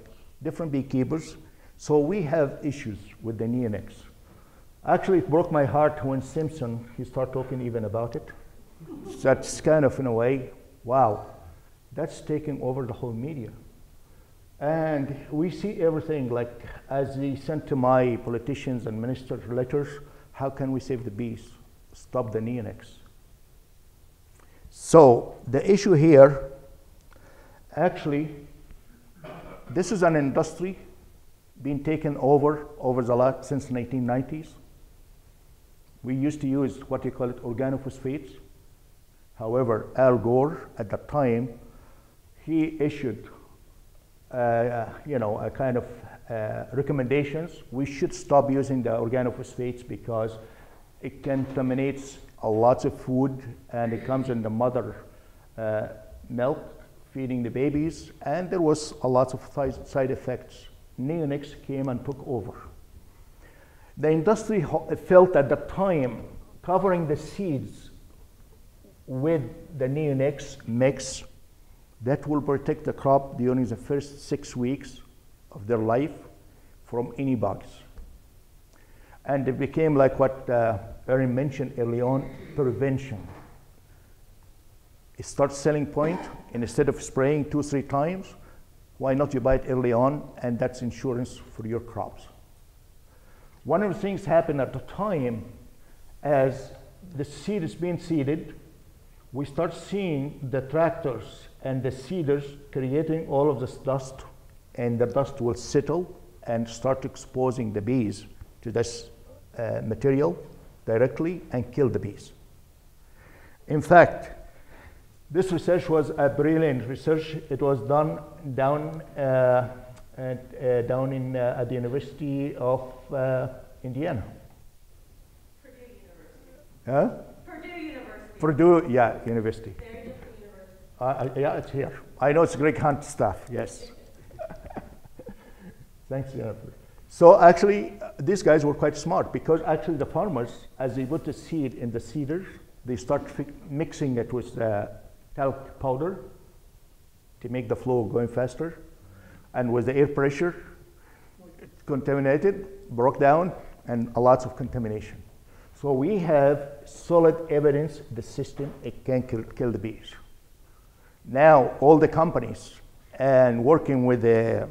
different beekeepers. So we have issues with the neonics. Actually, it broke my heart when Simpson, he started talking even about it. That's kind of, in a way, wow, that's taking over the whole media. And we see everything, like as they sent to my politicians and ministers letters, how can we save the bees? Stop the neonics. So the issue here, actually, this is an industry being taken over the last, since 1990s. We used to use what you call it organophosphates. However, Al Gore at that time, he issued a kind of recommendations. We should stop using the organophosphates because it contaminates a lot of food, and it comes in the mother milk, feeding the babies, and there was a lot of side effects. Neonics came and took over. The industry felt at the time covering the seeds with the neonics mix that will protect the crop during the first 6 weeks of their life from any bugs. And it became like what Erin mentioned early on, prevention. It starts selling point, and instead of spraying 2 or 3 times, why not you buy it early on, and that's insurance for your crops. One of the things happened at the time, as the seed is being seeded, we start seeing the tractors and the seeders creating all of this dust, and the dust will settle and start exposing the bees to this material directly and kill the bees. In fact, this research was a brilliant research. It was done down at the University of Indiana. Purdue University. Huh? Purdue University. Purdue, yeah, University. Very different university. Yeah, it's here. I know it's Greg Hunt stuff, yes. Thanks, Jennifer. So actually, these guys were quite smart because actually the farmers, as they put the seed in the seeders, they start mixing it with talc powder to make the flow going faster. And with the air pressure, it contaminated, broke down, and a lot of contamination. So we have solid evidence the system, it can kill the bees. Now, all the companies and working with the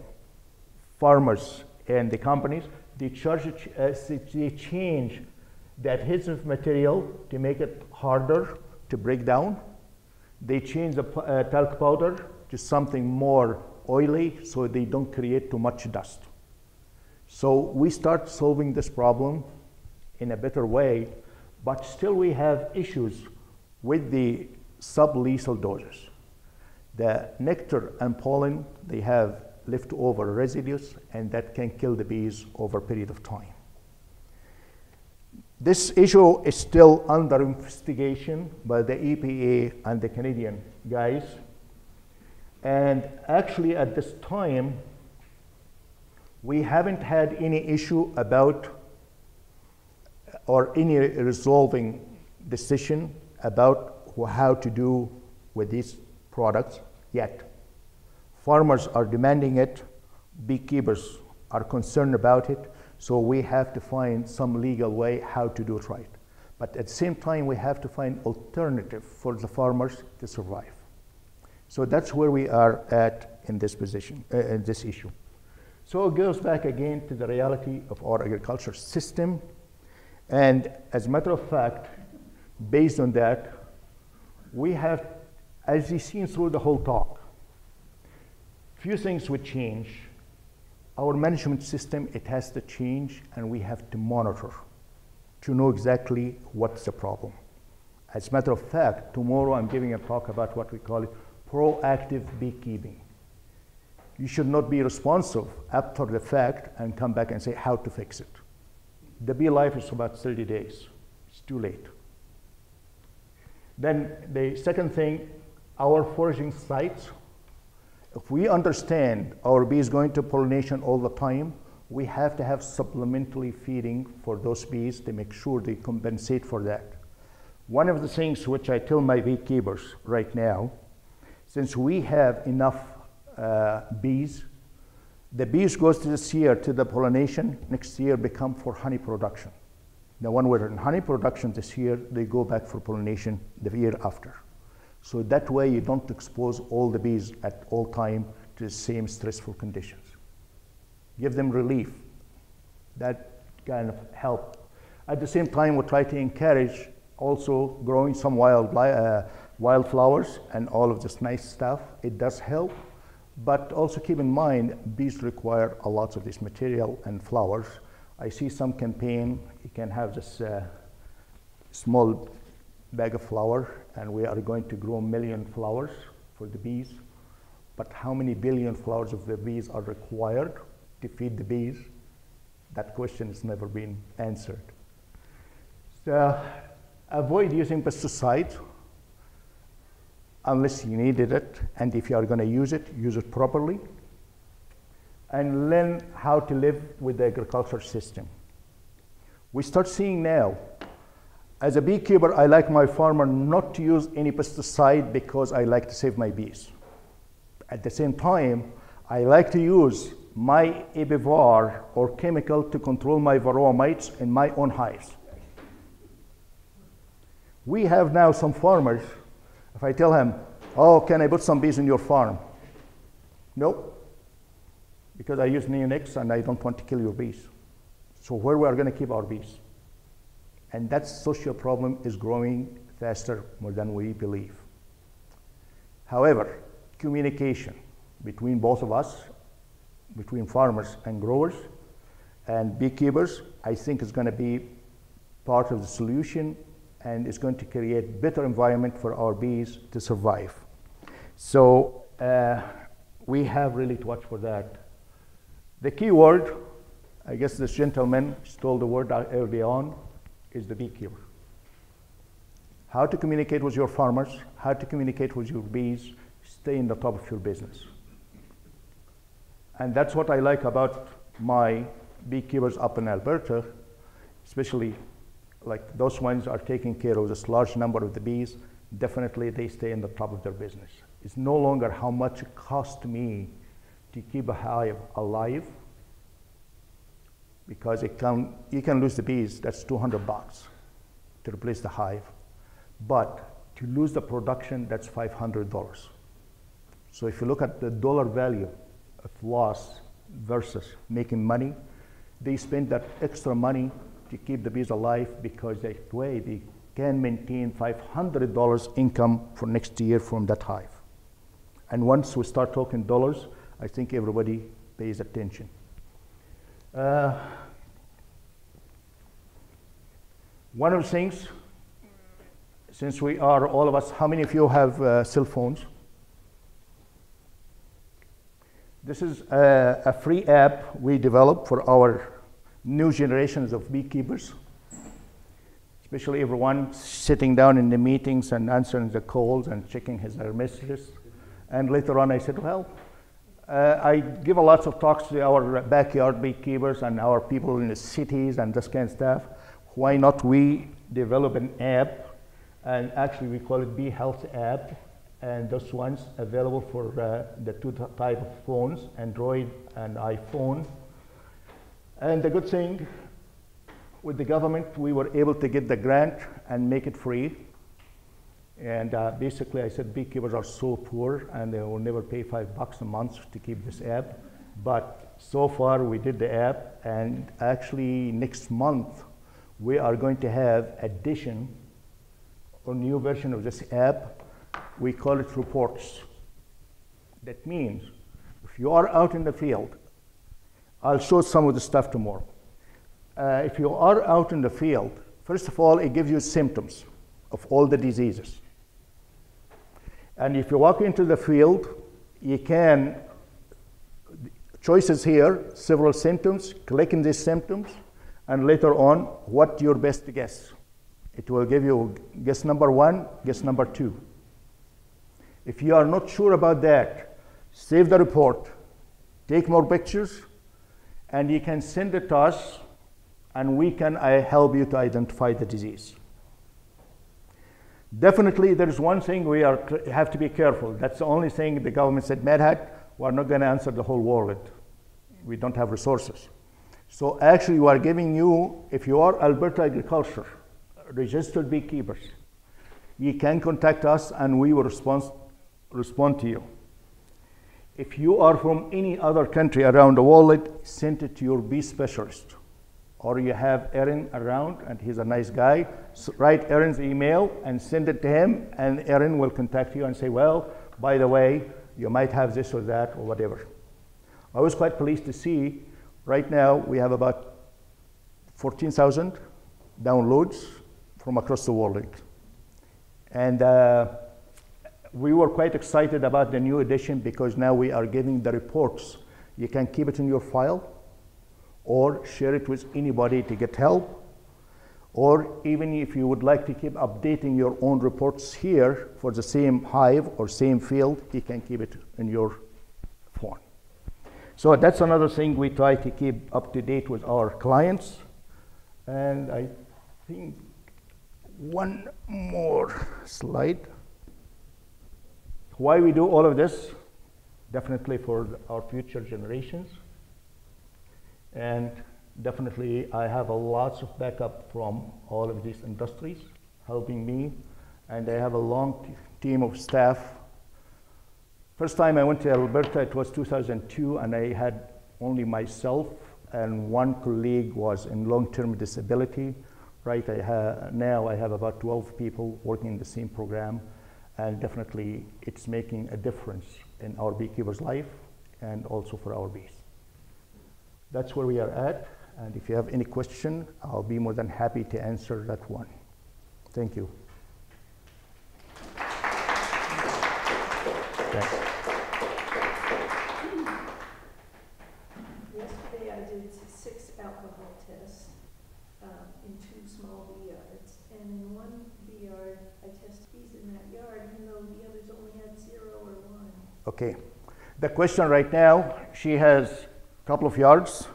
farmers and the companies, they change the adhesive material to make it harder to break down. They change the talc powder to something more oily so they don't create too much dust. So we start solving this problem in a better way, but still we have issues with the sublethal doses. The nectar and pollen, they have leftover residues, and that can kill the bees over a period of time. This issue is still under investigation by the EPA and the Canadian guys. And actually at this time, we haven't had any issue about or any resolving decision about how to do with these products yet. Farmers are demanding it, beekeepers are concerned about it, so we have to find some legal way how to do it right. But at the same time, we have to find alternative for the farmers to survive. So that's where we are at in this position, in this issue. So it goes back again to the reality of our agriculture system. And as a matter of fact, based on that, we have, as you've seen through the whole talk, few things would change. Our management system, it has to change, and we have to monitor to know exactly what's the problem. As a matter of fact, tomorrow I'm giving a talk about what we call it proactive beekeeping. You should not be responsive after the fact and come back and say how to fix it. The bee life is about 30 days. It's too late. Then the second thing, our foraging sites. If we understand our bee is going to pollination all the time, we have to have supplementary feeding for those bees to make sure they compensate for that. One of the things which I tell my beekeepers right now, since we have enough bees, the bees goes to this year to the pollination, next year become for honey production. The one we're in honey production this year, they go back for pollination the year after. So that way you don't expose all the bees at all time to the same stressful conditions. Give them relief. That kind of help. At the same time, we try to encourage also growing some wildflowers and all of this nice stuff. It does help, but also keep in mind, bees require a lot of this material and flowers. I see some campaign, you can have this small bag of flour, and we are going to grow 1 million flowers for the bees. But how many billion flowers of the bees are required to feed the bees? That question has never been answered. So avoid using pesticides unless you needed it, and if you are going to use it properly. And learn how to live with the agriculture system. We start seeing now, as a beekeeper, I like my farmer not to use any pesticide because I like to save my bees. At the same time, I like to use my Epivar or chemical to control my Varroa mites in my own hives. We have now some farmers, if I tell him, oh, can I put some bees in your farm? Nope. Because I use neonics and I don't want to kill your bees. So where we are going to keep our bees? And that social problem is growing faster more than we believe. However, communication between both of us, between farmers and growers and beekeepers, I think is going to be part of the solution, and it's going to create better environment for our bees to survive. So we have really to watch for that. The key word, I guess this gentleman stole the word early on, is the beekeeper. How to communicate with your farmers, how to communicate with your bees, stay in the top of your business. And that's what I like about my beekeepers up in Alberta, especially like those ones are taking care of this large number of the bees. Definitely they stay in the top of their business. It's no longer how much it costs me to keep a hive alive, because you can lose the bees, that's $200 to replace the hive. But to lose the production, that's $500. So if you look at the dollar value of loss versus making money, they spend that extra money to keep the bees alive, because that way they can maintain $500 income for next year from that hive. And once we start talking dollars, I think everybody pays attention. One of the things, since we are all of us, how many of you have cell phones? This is a free app we developed for our new generations of beekeepers, especially everyone sitting down in the meetings and answering the calls and checking their messages. And later on I said, well, I give a lot of talks to our backyard beekeepers and our people in the cities and this kind of stuff. Why not we develop an app, and actually we call it Bee Health app, and those ones available for the two type of phones, Android and iPhone. And the good thing with the government, we were able to get the grant and make it free. And basically I said beekeepers are so poor and they will never pay $5 a month to keep this app. But so far we did the app, and actually next month we are going to have addition or new version of this app. We call it reports. That means if you are out in the field, I'll show some of the stuff tomorrow. If you are out in the field, first of all, it gives you symptoms of all the diseases. And if you walk into the field, you can, choices here, several symptoms, click in these symptoms, and later on, what your best guess. It will give you guess number 1, guess number 2. If you are not sure about that, save the report, take more pictures, and you can send it to us, and we can help you to identify the disease. Definitely, there is one thing we have to be careful. That's the only thing the government said, Medhat, we're not going to answer the whole world. We don't have resources. So actually, we are giving you, if you are Alberta Agriculture, registered beekeepers, you can contact us and we will respond to you. If you are from any other country around the world, send it to your bee specialist. Or you have Aaron around, and he's a nice guy. So write Aaron's email and send it to him, and Aaron will contact you and say, well, by the way, you might have this or that or whatever. I was quite pleased to see, right now we have about 14,000 downloads from across the world. And we were quite excited about the new edition because now we are giving the reports. You can keep it in your file or share it with anybody to get help. Or even if you would like to keep updating your own reports here for the same hive or same field, you can keep it in your phone. So that's another thing we try to keep up to date with our clients. And I think one more slide. Why we do all of this? Definitely for our future generations. And definitely I have a lots of backup from all of these industries helping me. And I have a long team of staff. First time I went to Alberta, it was 2002, and I had only myself and one colleague was in long-term disability. Right, now I have about 12 people working in the same program. And definitely, it's making a difference in our beekeepers' life and also for our bees. That's where we are at. And if you have any question, I'll be more than happy to answer that one. Thank you. Thanks. Yesterday I did 6 alcohol tests in 2 small bee yards. And in one bee yard, I tested bees in that yard, even though the others only had 0 or 1. Okay. The question right now, she has a couple of yards,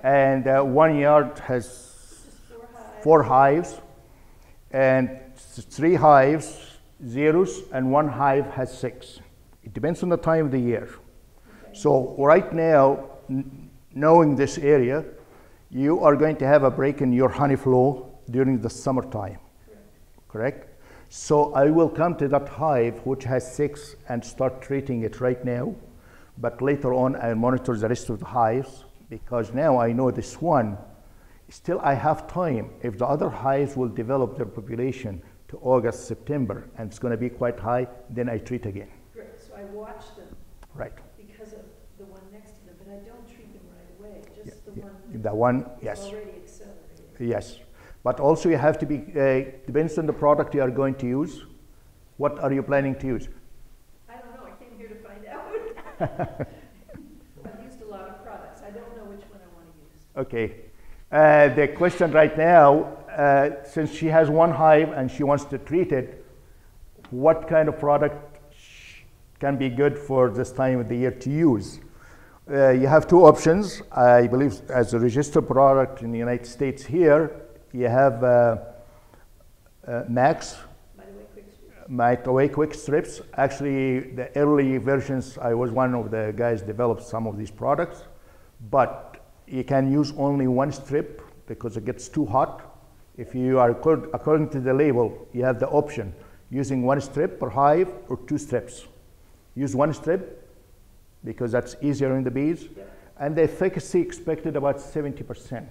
and one yard has 4 hives, and 3 hives, zeros, and 1 hive has 6. It depends on the time of the year. Okay. So right now, knowing this area, you are going to have a break in your honey flow during the summertime. Correct? So I will come to that hive which has 6 and start treating it right now. But later on, I'll monitor the rest of the hives because now I know this one. Still, I have time. If the other hives will develop their population to August, September, and it's going to be quite high, then I treat again. Great. So I watch them. Right. Because of the one next to them, but I don't treat them right away. Just yeah, the one, yes. Already accelerated. Yes. But also you have to be, depends on the product you are going to use. What are you planning to use? I don't know. I came here to find out. I've used a lot of products. I don't know which one I want to use. Okay. The question right now, since she has 1 hive and she wants to treat it, what kind of product can be good for this time of the year to use? You have 2 options. I believe as a registered product in the United States here, you have Max, Might Away Quick Strips. Actually, the early versions, I was one of the guys developed some of these products, but you can use only 1 strip because it gets too hot. If you are, according to the label, you have the option using 1 strip per hive or 2 strips. Use 1 strip because that's easier in the bees, and the efficacy expected about 70%.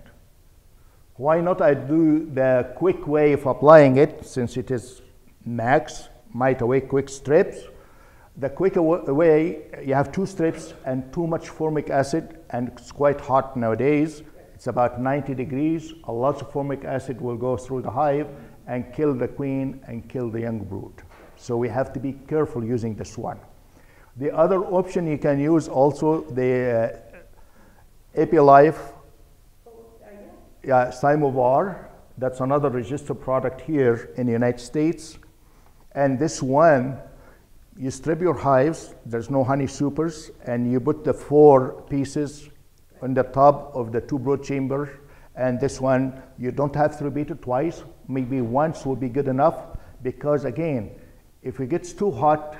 Why not I do the quick way of applying it, since it is Max, Might Away Quick Strips. The quick way, you have 2 strips and too much formic acid, and it's quite hot nowadays. It's about 90 degrees. A lot of formic acid will go through the hive and kill the queen and kill the young brood. So we have to be careful using this one. The other option you can use also the ApiLife Simovar. That's another registered product here in the United States. And this one, you strip your hives, there's no honey supers, and you put the 4 pieces on the top of the two brood chamber, and this one, you don't have to repeat it twice. Maybe once will be good enough, because again, if it gets too hot,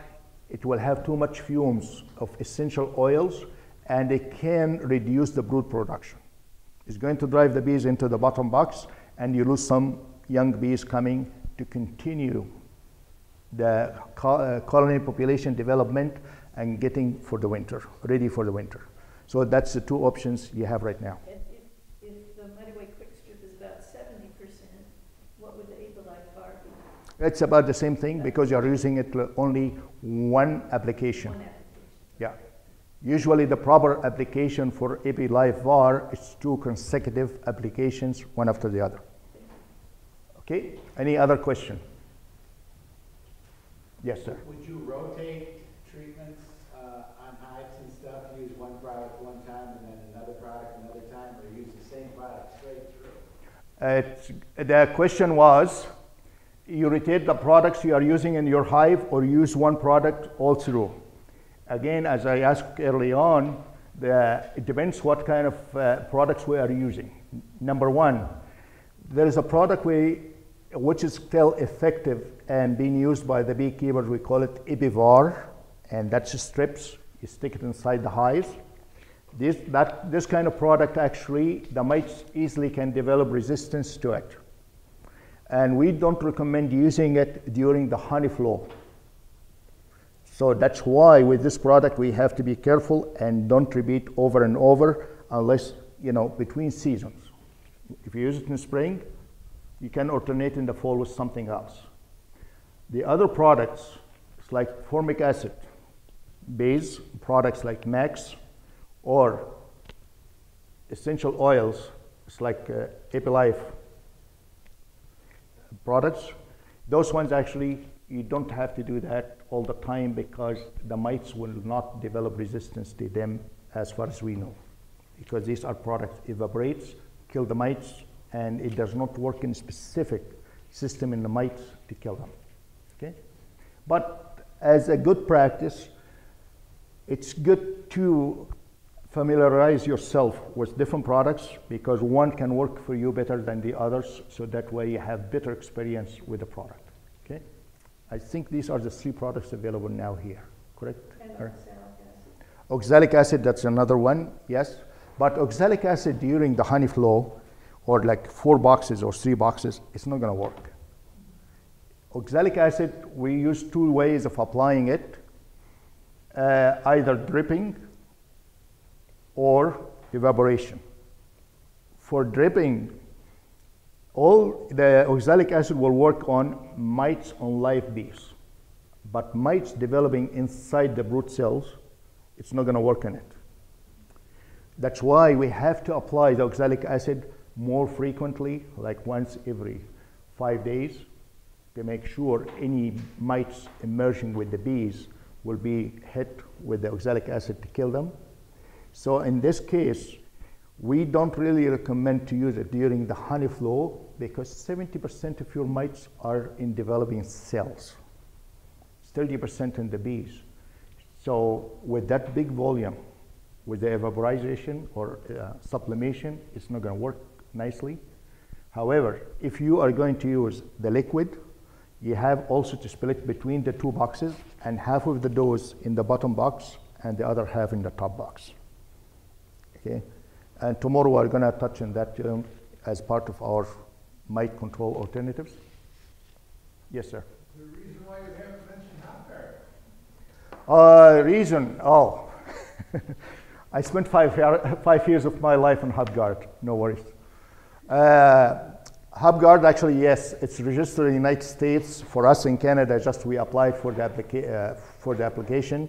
it will have too much fumes of essential oils, and it can reduce the brood production. It's going to drive the bees into the bottom box, and you lose some young bees coming to continue the colony population development and getting for the winter, ready for the winter. So that's the two options you have right now. And if the mighty quick strip is about 70%, what would the Apiculture bar be? It's about the same thing because you're using it only one application. One application. Yeah. Usually the proper application for Apiculture VAR is 2 consecutive applications, one after the other. Okay, any other question? Yes, sir. Would you rotate treatments on hives and stuff? Use one product one time and then another product another time, or use the same product straight through? The question was, you rotate the products you are using in your hive or use one product all through? Again, as I asked early on, it depends what kind of products we are using. Number one, there is a product which is still effective and being used by the beekeepers. We call it EpiVar, and that's strips. You stick it inside the hives. This kind of product, actually, the mites easily can develop resistance to it. And we don't recommend using it during the honey flow. So that's why with this product we have to be careful and don't repeat over and over unless, between seasons. If you use it in spring, you can alternate in the fall with something else. The other products, it's like formic acid base, products like Max, or essential oils, it's like Apilife products. Those ones actually, you don't have to do that all the time because the mites will not develop resistance to them as far as we know. Because these are products, evaporates, kill the mites, and it does not work in a specific system in the mites to kill them, okay? But as a good practice, it's good to familiarize yourself with different products because one can work for you better than the others, so that way you have better experience with the product, okay? I think these are the 3 products available now here, correct? And oxalic acid. Oxalic acid, that's another one, yes. But oxalic acid during the honey flow, or like 4 boxes or 3 boxes, it's not gonna work. Oxalic acid, we use 2 ways of applying it, either dripping or evaporation. For dripping, all the oxalic acid will work on mites on live bees, but mites developing inside the brood cells, it's not gonna work on it. That's why we have to apply the oxalic acid more frequently, like once every 5 days, to make sure any mites emerging with the bees will be hit with the oxalic acid to kill them. So in this case, we don't really recommend to use it during the honey flow because 70% of your mites are in developing cells, 30% in the bees. So with that big volume, with the evaporization or sublimation, it's not going to work nicely. However, if you are going to use the liquid, you have also to split between the 2 boxes and half of the dose in the bottom box and the other half in the top box. Okay, and tomorrow we're going to touch on that as part of our mite control alternatives. Yes, sir. The reason why you haven't mentioned HubGuard? Reason, I spent 5 years of my life on HubGuard, no worries. HubGuard, actually, yes, it's registered in the United States. For us in Canada, just we applied for the application,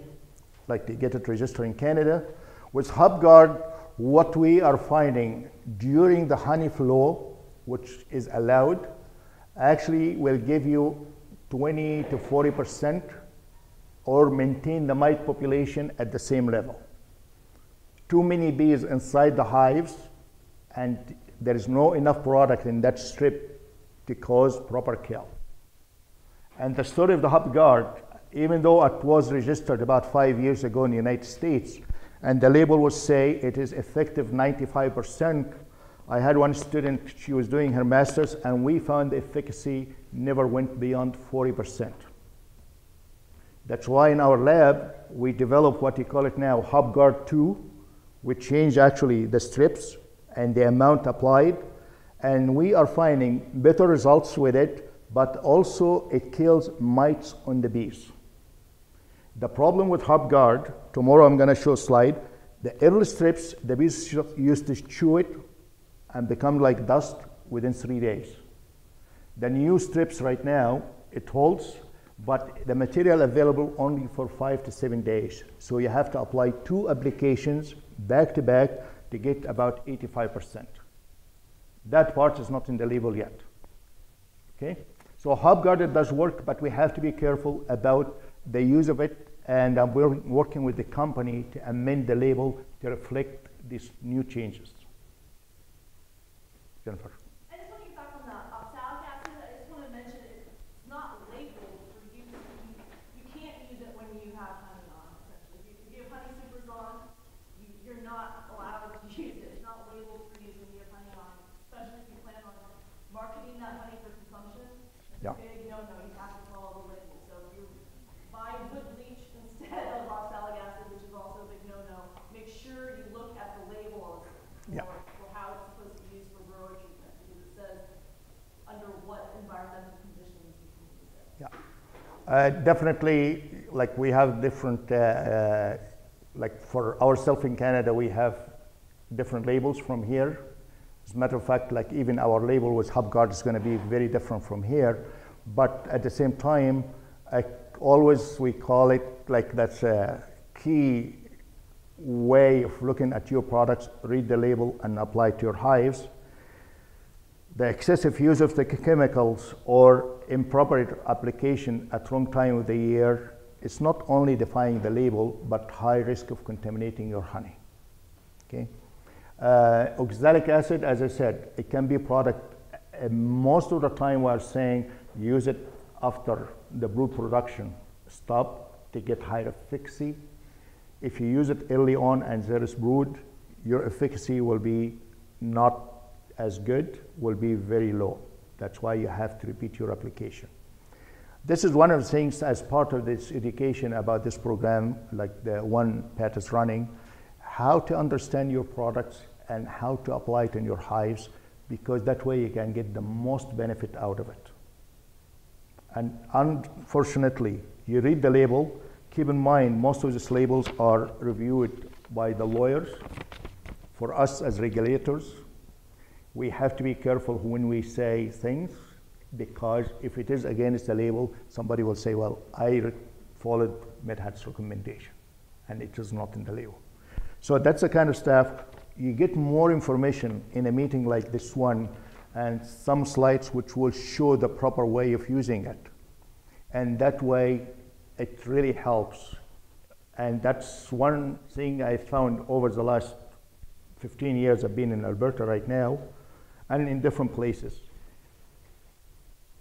like to get it registered in Canada. With HubGuard, what we are finding during the honey flow, which is allowed, actually will give you 20 to 40% or maintain the mite population at the same level. Too many bees inside the hives and there is no enough product in that strip to cause proper kill. And the story of the HubGuard, even though it was registered about 5 years ago in the United States, and the label would say it is effective 95%. I had one student, she was doing her master's, and we found the efficacy never went beyond 40%. That's why in our lab, we developed what you call it now, HubGuard 2, which changed actually the strips and the amount applied. And we are finding better results with it, but also it kills mites on the bees. The problem with HubGuard, tomorrow I'm going to show a slide, the early strips, the bees used to chew it and become like dust within 3 days. The new strips right now, it holds, but the material available only for 5 to 7 days. So you have to apply 2 applications back to back to get about 85%. That part is not in the label yet. Okay? So HubGuard, it does work, but we have to be careful about the use of it, and we're working with the company to amend the label to reflect these new changes. Jennifer. I just want to get back on that oxalic acid. I just want to mention it's not labeled for use. You can't use it when you have honey on, essentially. If you have honey supers on, you're not allowed to use it. It's not labeled for use when you have honey on, especially if you plan on marketing that honey for consumption. It's a big no-no. You have to follow the label. So if you buy wood bleach instead of oxalic acid, which is also a big no-no, make sure you look at the labels for how it's supposed to be used for VARROA treatment, because it says under what environmental conditions you can use it. Yeah, definitely. Like we have different, like for ourselves in Canada, we have different labels from here. As a matter of fact, like even our label with HubGuard is going to be very different from here. But at the same time, always we call it like that's a key way of looking at your products, read the label and apply it to your hives. The excessive use of the chemicals or improper application at wrong time of the year is not only defying the label, but high risk of contaminating your honey. Okay. Oxalic acid, as I said, it can be a product. Most of the time we are saying use it after the brood production stop to get higher efficacy. If you use it early on and there is brood, your efficacy will be not as good, will be very low. That's why you have to repeat your application. This is one of the things as part of this education about this program, like the one Pat is running, how to understand your products and how to apply it in your hives, because that way you can get the most benefit out of it. And unfortunately, you read the label, keep in mind most of these labels are reviewed by the lawyers. For us as regulators, we have to be careful when we say things, because if it is against the label, somebody will say, well, I followed Medhat's recommendation, and it is not in the label. So that's the kind of stuff. You get more information in a meeting like this one, and some slides which will show the proper way of using it. And that way, it really helps. And that's one thing I found over the last 15 years I've been in Alberta right now, and in different places.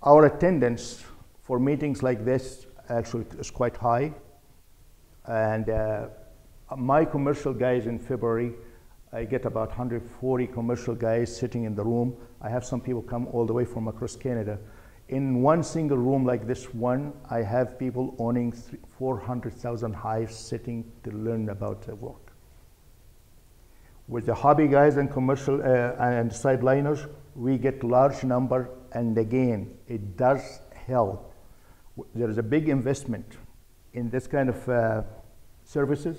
Our attendance for meetings like this actually is quite high. And my commercial guys in February, I get about 140 commercial guys sitting in the room. I have some people come all the way from across Canada. In one single room like this one, I have people owning 400,000 hives sitting to learn about the work. With the hobby guys and commercial and sideliners, we get large number, and again, it does help. There is a big investment in this kind of services,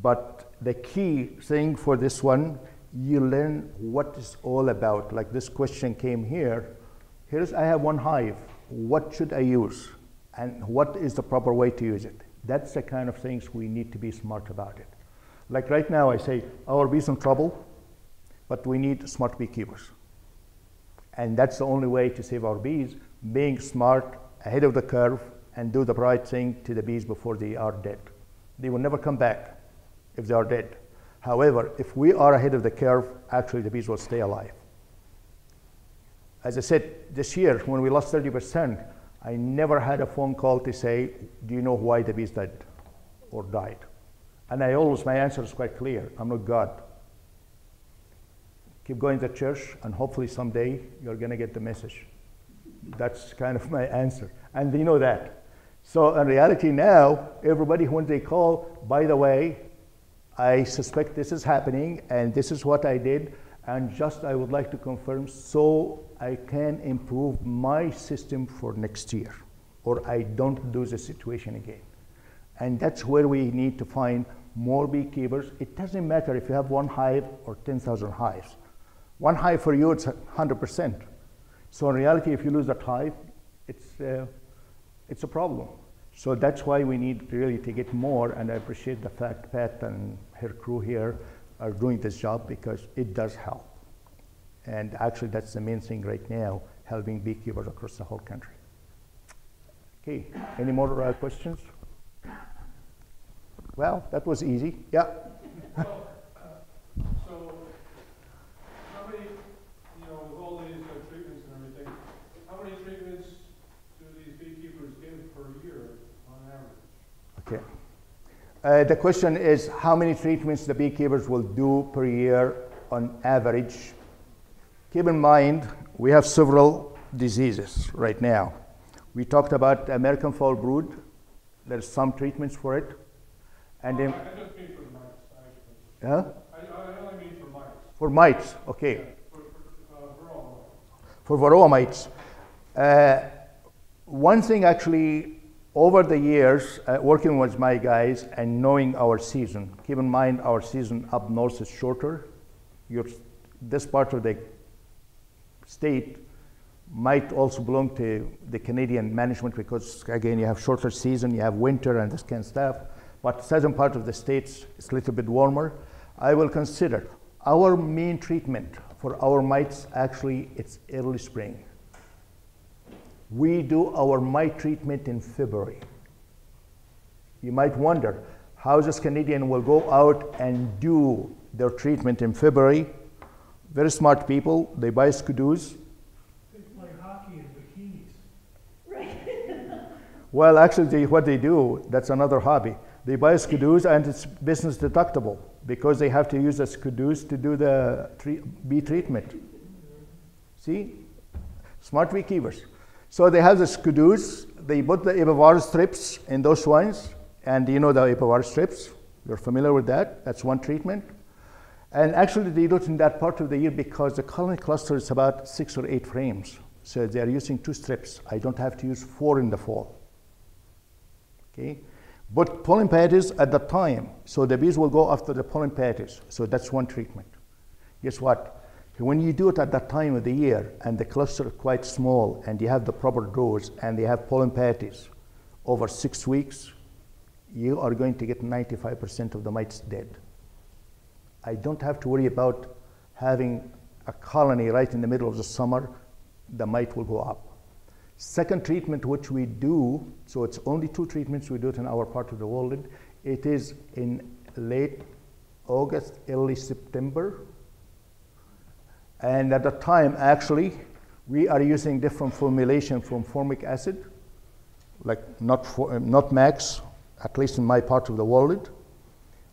but the key thing for this one, you learn what it's all about. Like this question came here. I have one hive. What should I use? And what is the proper way to use it? That's the kind of things we need to be smart about it. Like right now, I say, our bees in trouble, but we need smart beekeepers. And that's the only way to save our bees, being smart, ahead of the curve, and do the right thing to the bees before they are dead. They will never come back if they are dead. However, if we are ahead of the curve, actually the bees will stay alive. As I said, this year, when we lost 30%, I never had a phone call to say, do you know why the bees died or died? And my answer is quite clear. I'm not God. Keep going to church, and hopefully someday you're going to get the message. That's kind of my answer. And they know that. So in reality now, everybody, when they call, by the way, I suspect this is happening, and this is what I did, and just I would like to confirm so I can improve my system for next year, or I don't do the situation again. And that's where we need to find more beekeepers. It doesn't matter if you have 1 hive or 10,000 hives. 1 hive for you, it's 100%. So in reality, if you lose that hive, it's a problem. So that's why we need really to get more, and I appreciate the fact Pat and her crew here are doing this job, because it does help. And actually, that's the main thing right now, helping beekeepers across the whole country. Okay, any more questions? Well, that was easy. Yeah. So how many, with all these treatments and everything, how many treatments do these beekeepers give per year on average? Okay. The question is how many treatments the beekeepers will do per year on average. Keep in mind, we have several diseases right now. We talked about American foul brood. There's some treatments for it. And I just mean for mites, actually. Huh? I only mean for mites. For mites, okay. Yeah, for all mites. For varroa mites. One thing actually, over the years, working with my guys and knowing our season, keep in mind our season up north is shorter. This part of the state might also belong to the Canadian management, because again, you have shorter season, you have winter and this kind of stuff. But southern part of the states is a little bit warmer. I will consider our main treatment for our mites, actually, it's early spring. We do our mite treatment in February. You might wonder how this Canadian will go out and do their treatment in February. Very smart people, they buy skudoos. They play hockey in bikinis. Right. Well, actually, what they do, that's another hobby. They buy skudoos, and it's business deductible, because they have to use the skudoos to do the bee treatment. See? Smart beekeepers. So they have the skudoos, they put the epivar strips in those ones, and you know the epivar strips, you're familiar with that, that's one treatment. And actually they do it in that part of the year because the colony cluster is about 6 or 8 frames. So they are using 2 strips. I don't have to use 4 in the fall. Okay? But pollen patties at the time, so the bees will go after the pollen patties. So that's one treatment. Guess what? When you do it at that time of the year and the cluster is quite small and you have the proper dose and they have pollen patties over 6 weeks, you are going to get 95% of the mites dead. I don't have to worry about having a colony right in the middle of the summer. The mite will go up. Second treatment which we do, so it's only 2 treatments we do it in our part of the world. It is in late August, early September. And at the time, actually, we are using different formulation from formic acid, like not max, at least in my part of the world.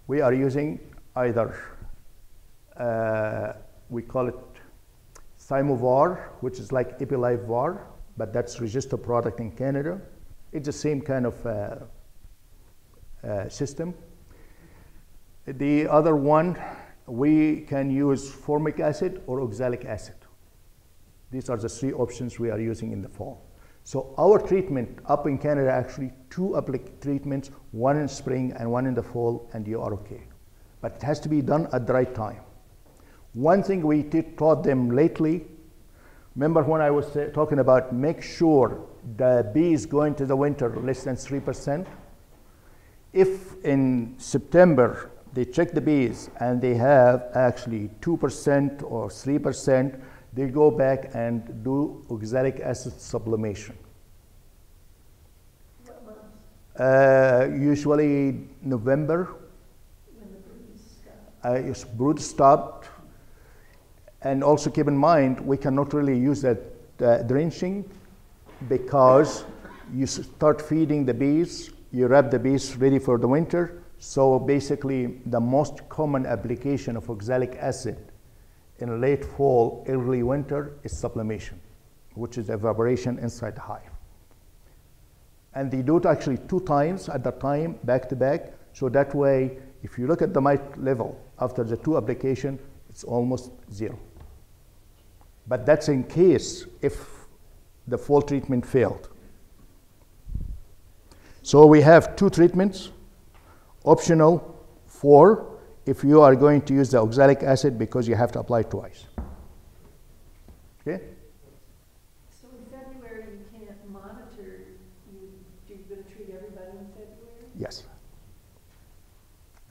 We are using either, we call it Thymovar, which is like Epilife Var, but that's registered product in Canada. It's the same kind of system. The other one, we can use formic acid or oxalic acid. These are the 3 options we are using in the fall. So our treatment up in Canada, actually 2 treatments, 1 in spring and 1 in the fall, and you are okay. But it has to be done at the right time. One thing we taught them lately, remember when I was talking about make sure the bees go into the winter less than 3%? If in September they check the bees and they have actually 2% or 3%, they go back and do oxalic acid sublimation. What months? Usually November. When the brood stopped. Brood stopped. And also keep in mind, we cannot really use that drenching, because you start feeding the bees, you wrap the bees ready for the winter, So basically, the most common application of oxalic acid in late fall, early winter is sublimation, which is evaporation inside the hive. And they do it actually 2 times at the time, back to back. So that way, if you look at the mite level after the 2 application, it's almost 0. But that's in case if the fall treatment failed. So we have 2 treatments, optional 4 if you are going to use the oxalic acid because you have to apply twice. Okay? So in February, you can't monitor, you're going to treat everybody in February? Yes.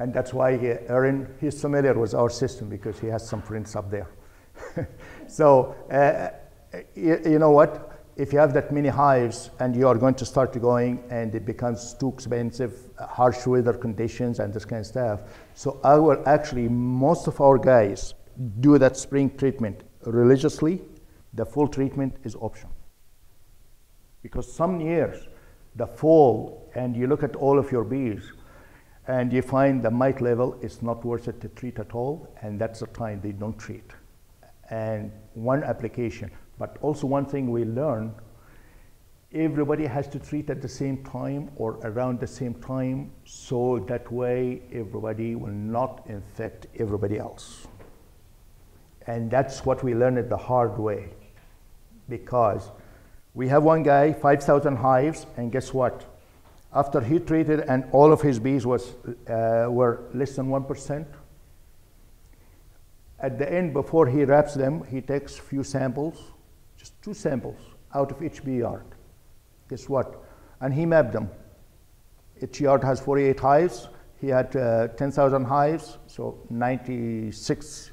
And that's why Aaron, he's familiar with our system because he has some friends up there. So, you know what? If you have that many hives and you are going to start going and it becomes too expensive, harsh weather conditions and this kind of stuff. So actually, most of our guys do that spring treatment religiously. The full treatment is optional. Because some years, the fall, and you look at all of your bees, and you find the mite level is not worth it to treat at all, and that's the time they don't treat. And 1 application. But also one thing we learn, everybody has to treat at the same time or around the same time, so that way everybody will not infect everybody else. And that's what we learned the hard way, because we have one guy, 5,000 hives, and guess what? After he treated and all of his bees were less than 1%, at the end, before he wraps them, he takes a few samples, just 2 samples out of each bee yard. Guess what? And he mapped them. Each yard has 48 hives. He had 10,000 hives, so 96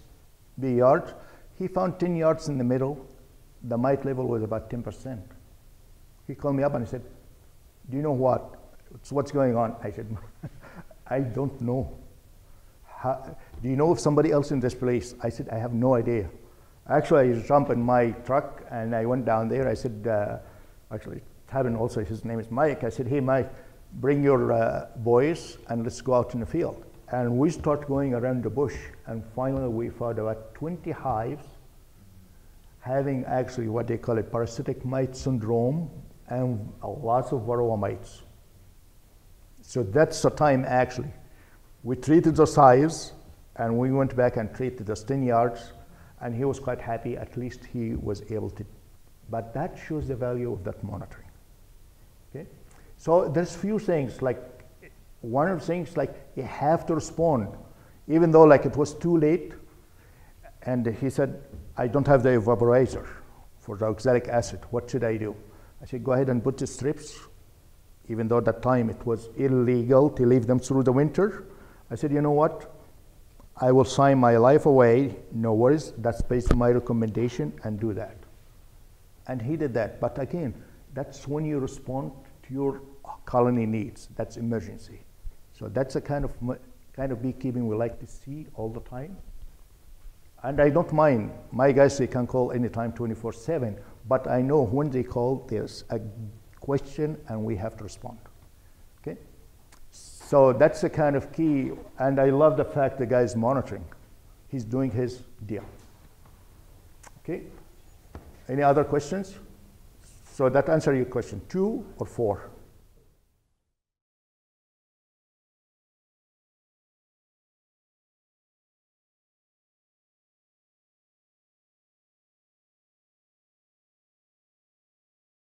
bee yards. He found 10 yards in the middle. The mite level was about 10%. He called me up and he said, "Do you know what's going on?" I said, "I don't know. Do you know of somebody else in this place?" I said, "I have no idea." Actually, I jumped in my truck and I went down there. I said, actually, Tabin also, his name is Mike. I said, "Hey, Mike, bring your boys and let's go out in the field." And we start going around the bush. And finally, we found about 20 hives having actually what they call it parasitic mite syndrome and lots of varroa mites. So that's the time actually. We treated those hives and we went back and treated those 10 yards, and he was quite happy. At least he was able to. But that shows the value of that monitoring. Okay? So there's few things, like one of the things, like you have to respond, even though like it was too late. And he said, "I don't have the evaporizer for the oxalic acid. What should I do?" I said, "Go ahead and put the strips," even though at that time it was illegal to leave them through the winter. I said, "You know what? I will sign my life away, no worries, that's based on my recommendation, and do that." And he did that. But again, that's when you respond to your colony needs. That's emergency. So that's a kind of beekeeping we like to see all the time. And I don't mind. My guys, they can call anytime 24/7, but I know when they call, there's a question and we have to respond. Okay? So that's the kind of key, and I love the fact the guy's monitoring. He's doing his deal. Okay? Any other questions? So that answers your question, 2 or 4?